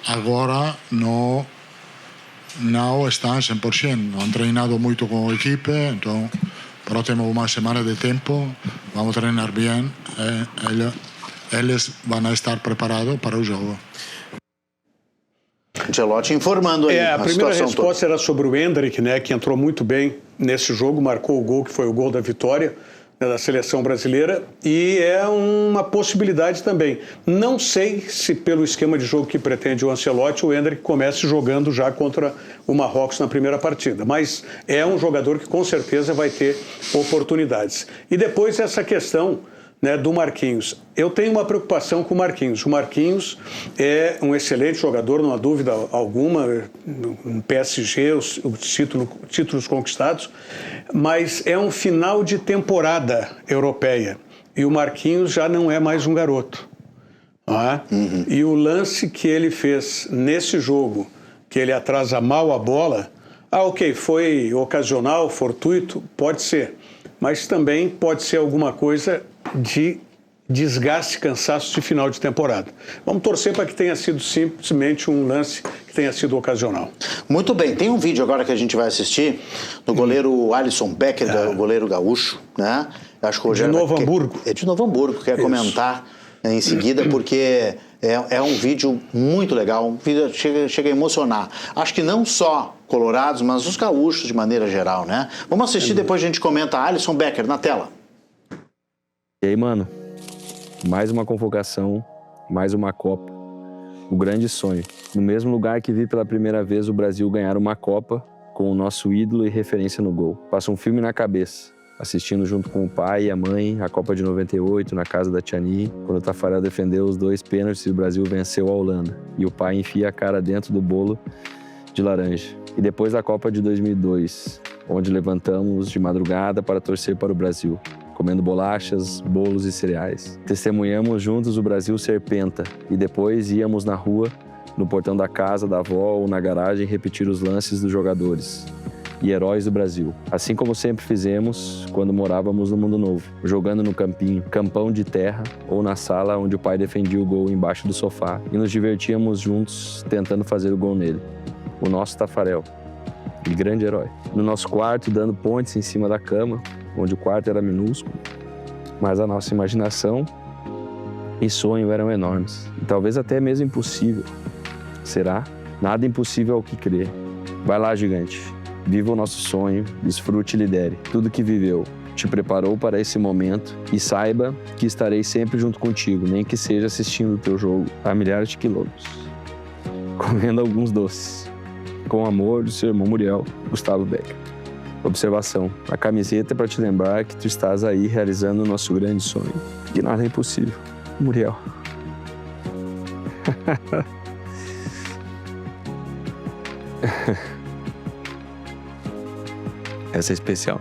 agora não estão 100%. Han treinado muito com a equipe, então próximo uma semana de tempo vamos treinar bem e eles vão estar preparados para o jogo. Ancelotti informando aí a primeira resposta toda. era sobre o Hendrik, né, que entrou muito bem nesse jogo, marcou o gol que foi o gol da vitória, né, da seleção brasileira, e é uma possibilidade também. Não sei se pelo esquema de jogo que pretende o Ancelotti, o Hendrik comece jogando já contra o Marrocos na primeira partida, mas é um jogador que com certeza vai ter oportunidades. E depois essa questão, né, do Marquinhos. Eu tenho uma preocupação com o Marquinhos. O Marquinhos é um excelente jogador, não há dúvida alguma, no PSG, os títulos conquistados, mas é um final de temporada europeia e o Marquinhos já não é mais um garoto. E o lance que ele fez nesse jogo, que ele atrasa mal a bola, ok, foi ocasional, fortuito, pode ser, mas também pode ser alguma coisa de desgaste e cansaço de final de temporada. Vamos torcer para que tenha sido simplesmente um lance que tenha sido ocasional. Muito bem, tem um vídeo agora que a gente vai assistir do goleiro Alisson Becker, o goleiro gaúcho, né? Acho que de Novo Hamburgo. É de Novo Hamburgo, quer comentar em seguida, porque é um vídeo muito legal, um vídeo que chega a emocionar. Acho que não só colorados, mas os gaúchos de maneira geral, né? Vamos assistir, depois a gente comenta. Alisson Becker, na tela. E aí, mano? Mais uma convocação, mais uma Copa. O grande sonho. No mesmo lugar que vi pela primeira vez o Brasil ganhar uma Copa, com o nosso ídolo e referência no gol. Passa um filme na cabeça, assistindo junto com o pai e a mãe a Copa de 98, na casa da Tiani, quando o Taffarel defendeu os 2 pênaltis e o Brasil venceu a Holanda. E o pai enfia a cara dentro do bolo de laranja. E depois da Copa de 2002, onde levantamos de madrugada para torcer para o Brasil, comendo bolachas, bolos e cereais. Testemunhamos juntos o Brasil ser penta e depois íamos na rua, no portão da casa da avó ou na garagem repetir os lances dos jogadores e heróis do Brasil. Assim como sempre fizemos quando morávamos no Mundo Novo, jogando no campinho, campão de terra ou na sala onde o pai defendia o gol embaixo do sofá e nos divertíamos juntos tentando fazer o gol nele. O nosso Taffarel, aquele grande herói. No nosso quarto, dando pontes em cima da cama, onde o quarto era minúsculo, mas a nossa imaginação e sonho eram enormes. E talvez até mesmo impossível. Será? Nada impossível ao que crer. Vai lá, gigante. Viva o nosso sonho, desfrute e lidere. Tudo que viveu te preparou para esse momento e saiba que estarei sempre junto contigo, nem que seja assistindo o teu jogo a milhares de quilômetros. Comendo alguns doces. Com amor, do seu irmão Muriel, Gustavo Becker. Observação. A camiseta é para te lembrar que tu estás aí realizando o nosso grande sonho. Que nada é impossível. Muriel. Essa é especial.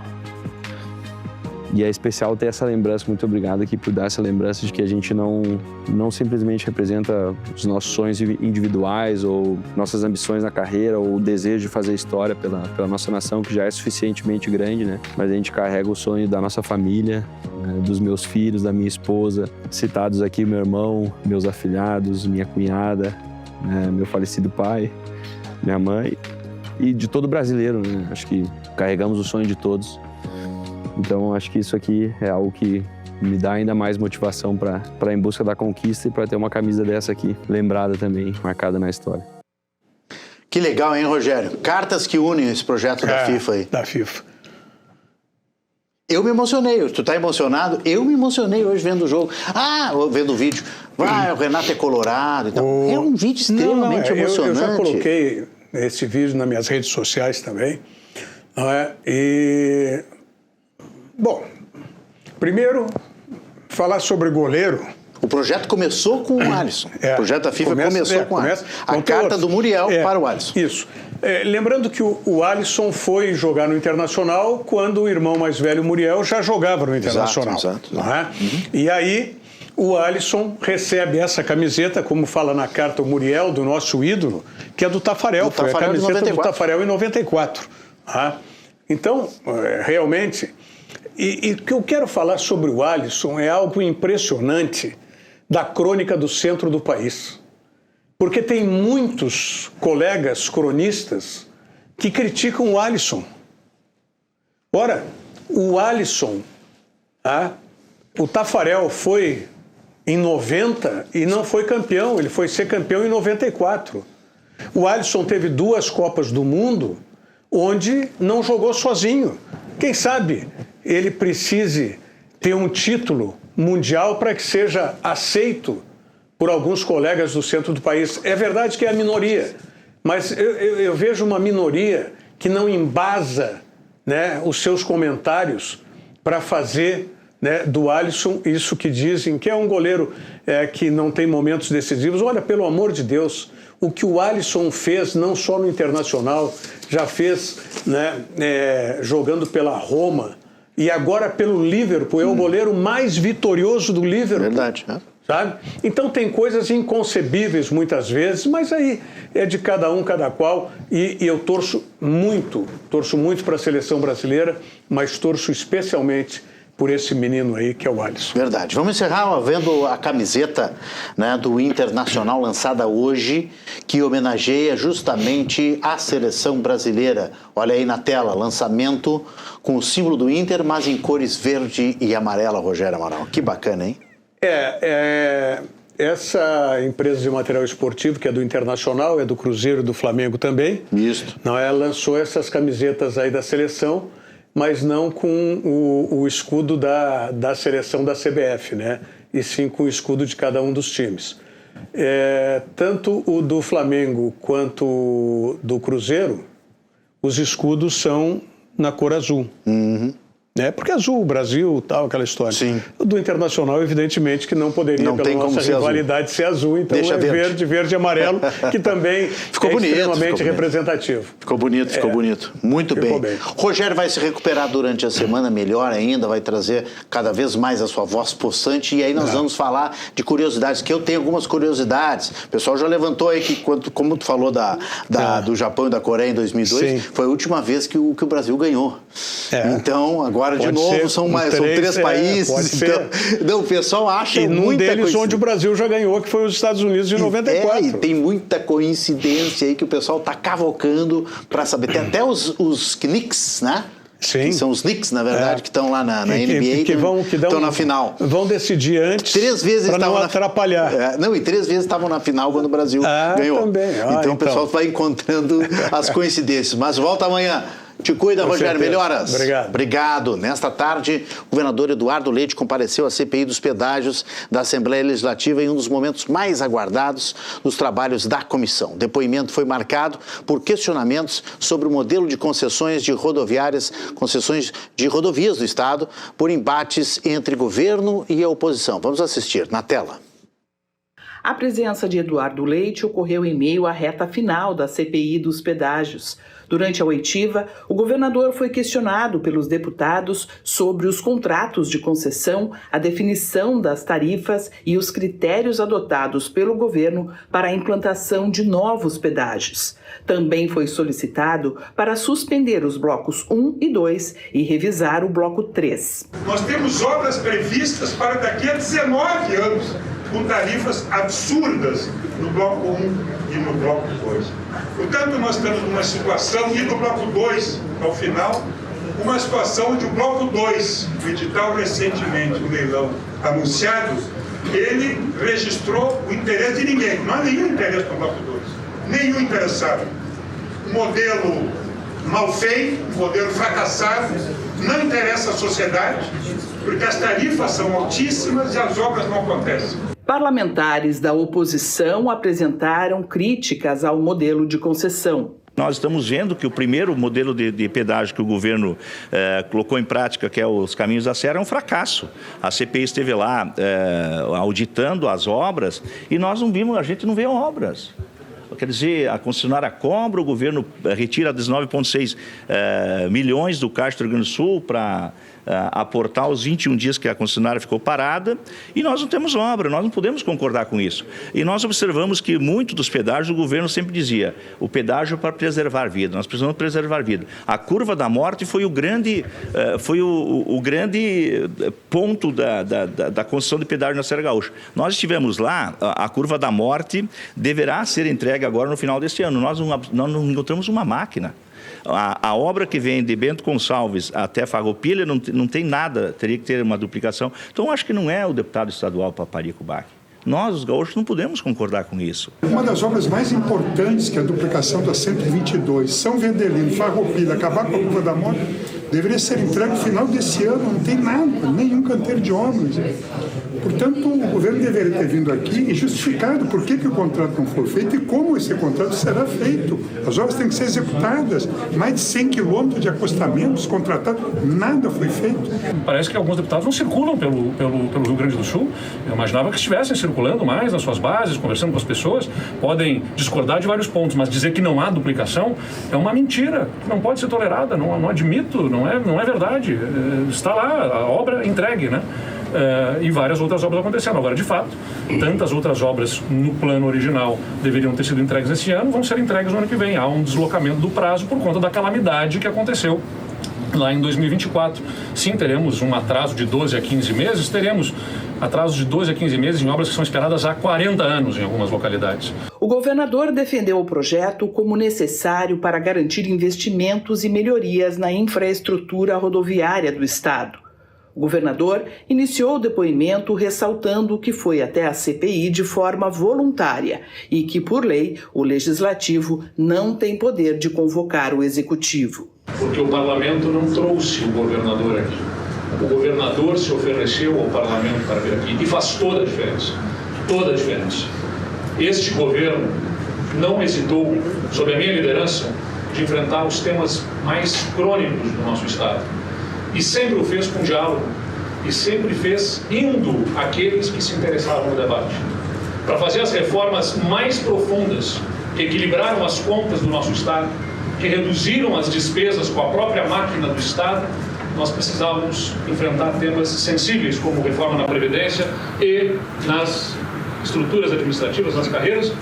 E é especial ter essa lembrança. Muito obrigado aqui por dar essa lembrança de que a gente não simplesmente representa os nossos sonhos individuais ou nossas ambições na carreira ou o desejo de fazer história pela nossa nação, que já é suficientemente grande, né? Mas a gente carrega o sonho da nossa família, né? Dos meus filhos, da minha esposa, citados aqui meu irmão, meus afilhados, minha cunhada, né? Meu falecido pai, minha mãe e de todo brasileiro, né? Acho que carregamos o sonho de todos. Então, acho que isso aqui é algo que me dá ainda mais motivação para ir em busca da conquista e para ter uma camisa dessa aqui, lembrada também, marcada na história. Que legal, hein, Rogério? Cartas que unem esse projeto da FIFA aí. Da FIFA. Eu me emocionei. Tu tá emocionado? Eu me emocionei hoje vendo o jogo. Vendo o vídeo. O Renato é colorado e tal. É um vídeo extremamente emocionante. Eu já coloquei esse vídeo nas minhas redes sociais também. Não é? E... Bom, primeiro, falar sobre goleiro. O projeto começou com o Alisson. O projeto da FIFA começou com o Alisson. A carta do Muriel para o Alisson. Isso. Lembrando que o Alisson foi jogar no Internacional quando o irmão mais velho, Muriel, já jogava no Internacional. Exato. Não é? E aí, o Alisson recebe essa camiseta, como fala na carta o Muriel, do nosso ídolo, que é do Taffarel. Foi a camiseta do Taffarel em 94. Então, realmente... E o que eu quero falar sobre o Alisson é algo impressionante da crônica do centro do país. Porque tem muitos colegas cronistas que criticam o Alisson. Ora, o Alisson, o Taffarel foi em 90 e não foi campeão, ele foi ser campeão em 94. O Alisson teve 2 Copas do Mundo onde não jogou sozinho. Quem sabe ele precise ter um título mundial para que seja aceito por alguns colegas do centro do país. É verdade que é a minoria, mas eu vejo uma minoria que não embasa, né, os seus comentários para fazer, né, do Alisson isso que dizem que é um goleiro que não tem momentos decisivos. Olha, pelo amor de Deus, o que o Alisson fez, não só no Internacional, já fez, né, jogando pela Roma e agora pelo Liverpool, é o goleiro mais vitorioso do Liverpool. Verdade, sabe? Então tem coisas inconcebíveis muitas vezes, mas aí é de cada um, cada qual, e eu torço muito para a seleção brasileira, mas torço especialmente por esse menino aí que é o Alisson. Verdade. Vamos encerrar vendo a camiseta, né, do Internacional lançada hoje, que homenageia justamente a seleção brasileira. Olha aí na tela, lançamento com o símbolo do Inter, mas em cores verde e amarela, Rogério Amaral. Que bacana, hein? Essa empresa de material esportivo, que é do Internacional, é do Cruzeiro, do Flamengo também. Isso. Não, ela lançou essas camisetas aí da seleção, mas não com o escudo da seleção da CBF, né? E sim com o escudo de cada um dos times. Tanto o do Flamengo quanto o do Cruzeiro, os escudos são na cor azul. Uhum. Porque azul, Brasil, tal, aquela história. Sim. O do Internacional, evidentemente, que não poderia, pela nossa rivalidade, ser azul. Então é verde e amarelo, que também ficou bonito, extremamente representativo. Ficou bonito. Muito bem. Rogério vai se recuperar durante a semana, melhor ainda, vai trazer cada vez mais a sua voz possante. E aí nós vamos falar de curiosidades, que eu tenho algumas curiosidades. O pessoal já levantou aí que, como tu falou do Japão e da Coreia em 2002, sim, foi a última vez que o Brasil ganhou. Então, agora de novo são 3 países. Então, o pessoal acha e muita deles coincidência. Onde o Brasil já ganhou, que foi os Estados Unidos em 94. E tem muita coincidência aí que o pessoal está cavocando para saber. Tem até os Knicks, né? Sim. Que são os Knicks, na verdade, que estão lá na NBA, que estão na final. Vão decidir antes, 3 vezes para não atrapalhar. E 3 vezes estavam na final quando o Brasil ganhou. Também. Então o pessoal vai encontrando as coincidências. Mas volta amanhã. Te cuida, Com Rogério. certeza. Melhoras. Obrigado. Nesta tarde, o governador Eduardo Leite compareceu à CPI dos pedágios da Assembleia Legislativa em um dos momentos mais aguardados dos trabalhos da comissão. O depoimento foi marcado por questionamentos sobre o modelo de concessões de rodovias do Estado, por embates entre governo e a oposição. Vamos assistir na tela. A presença de Eduardo Leite ocorreu em meio à reta final da CPI dos pedágios. Durante a oitiva, o governador foi questionado pelos deputados sobre os contratos de concessão, a definição das tarifas e os critérios adotados pelo governo para a implantação de novos pedágios. Também foi solicitado para suspender os blocos 1 e 2 e revisar o bloco 3. Nós temos obras previstas para daqui a 19 anos, com tarifas absurdas no bloco 1 e no bloco 2. Portanto, nós estamos numa situação, e no bloco 2, ao final, uma situação onde o bloco 2, o edital recentemente, o leilão anunciado, ele registrou o interesse de ninguém. Não há nenhum interesse no bloco 2. Nenhum interessado. Um modelo mal feito, um modelo fracassado, não interessa à sociedade, porque as tarifas são altíssimas e as obras não acontecem. Parlamentares da oposição apresentaram críticas ao modelo de concessão. Nós estamos vendo que o primeiro modelo de pedágio que o governo colocou em prática, que é os caminhos da Serra, é um fracasso. A CPI esteve lá auditando as obras e nós não vimos, a gente não vê obras. Quer dizer, a concessionária cobra, o governo retira 19,6 milhões do Caixa do Rio Grande do Sul para aportar os 21 dias que a concessionária ficou parada e nós não temos obra, nós não podemos concordar com isso. E nós observamos que muito dos pedágios o governo sempre dizia, o pedágio é para preservar vida, nós precisamos preservar vida. A curva da morte foi o grande ponto da construção de pedágio na Serra Gaúcha. Nós estivemos lá, a curva da morte deverá ser entregue agora no final deste ano. Nós não encontramos uma máquina. A obra que vem de Bento Gonçalves até Farroupilha não tem nada, teria que ter uma duplicação. Então, acho que não é o deputado estadual Paparico Bach. Nós, os gaúchos, não podemos concordar com isso. Uma das obras mais importantes, que é a duplicação da 122, São Vendelino, Farroupilha, acabar com a curva da morte, deveria ser entregue no final desse ano. Não tem nada, nenhum canteiro de obras. Portanto, o governo deveria ter vindo aqui e justificado por que o contrato não foi feito e como esse contrato será feito. As obras têm que ser executadas. Mais de 100 quilômetros de acostamentos contratados, nada foi feito. Parece que alguns deputados não circulam pelo Rio Grande do Sul. Eu imaginava que estivessem circulando mais nas suas bases, conversando com as pessoas. Podem discordar de vários pontos, mas dizer que não há duplicação é uma mentira, que não pode ser tolerada. Não admito, não é verdade. Está lá, a obra entregue, né? E várias outras obras acontecendo. Agora, de fato, tantas outras obras no plano original deveriam ter sido entregues esse ano, vão ser entregues no ano que vem. Há um deslocamento do prazo por conta da calamidade que aconteceu lá em 2024. Sim, teremos um atraso de 12 a 15 meses, teremos atraso de 12 a 15 meses em obras que são esperadas há 40 anos em algumas localidades. O governador defendeu o projeto como necessário para garantir investimentos e melhorias na infraestrutura rodoviária do estado. O governador iniciou o depoimento ressaltando que foi até a CPI de forma voluntária e que, por lei, o Legislativo não tem poder de convocar o Executivo. Porque o Parlamento não trouxe o governador aqui. O governador se ofereceu ao Parlamento para vir aqui e faz toda a diferença. Toda a diferença. Este governo não hesitou, sob a minha liderança, de enfrentar os temas mais crônicos do nosso Estado. E sempre o fez com diálogo, e sempre fez indo àqueles que se interessavam no debate. Para fazer as reformas mais profundas, que equilibraram as contas do nosso Estado, que reduziram as despesas com a própria máquina do Estado, nós precisávamos enfrentar temas sensíveis, como reforma na Previdência e nas estruturas administrativas, nas carreiras.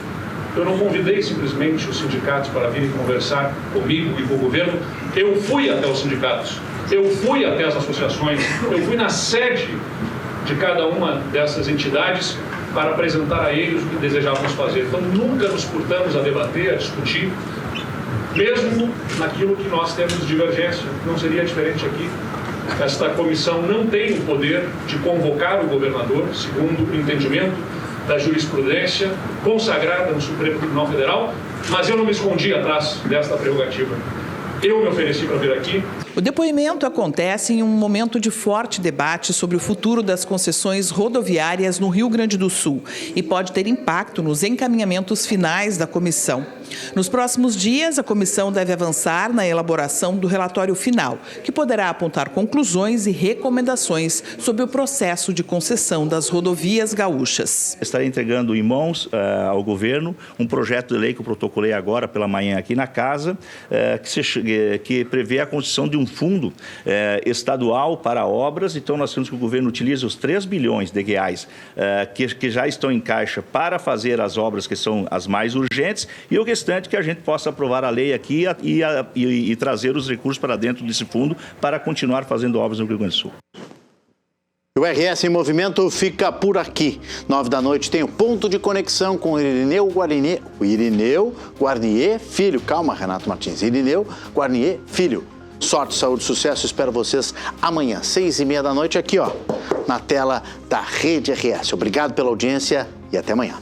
Eu não convidei simplesmente os sindicatos para virem conversar comigo e com o governo. Eu fui até os sindicatos, eu fui até as associações, eu fui na sede de cada uma dessas entidades para apresentar a eles o que desejávamos fazer. Então, nunca nos furtamos a debater, a discutir, mesmo naquilo que nós temos de divergência. Não seria diferente aqui. Esta comissão não tem o poder de convocar o governador, segundo o entendimento da jurisprudência consagrada no Supremo Tribunal Federal, mas eu não me escondi atrás desta prerrogativa. Eu me ofereci para vir aqui. O depoimento acontece em um momento de forte debate sobre o futuro das concessões rodoviárias no Rio Grande do Sul e pode ter impacto nos encaminhamentos finais da comissão. Nos próximos dias, a comissão deve avançar na elaboração do relatório final, que poderá apontar conclusões e recomendações sobre o processo de concessão das rodovias gaúchas. Estarei entregando em mãos ao governo um projeto de lei que eu protocolei agora pela manhã aqui na casa, que prevê a constituição de um fundo estadual para obras. Então, nós temos que o governo utilize os 3 bilhões de reais que já estão em caixa para fazer as obras que são as mais urgentes e o restante que a gente possa aprovar a lei aqui e trazer os recursos para dentro desse fundo para continuar fazendo obras no Rio Grande do Sul. O RS em Movimento fica por aqui. 9 da noite tem o Ponto de Conexão com Irineu Guarnier Filho. Calma, Renato Martins. Irineu Guarnier Filho. Sorte, saúde, sucesso. Espero vocês amanhã, 6h30 da noite, aqui, ó, na tela da Rede RS. Obrigado pela audiência e até amanhã.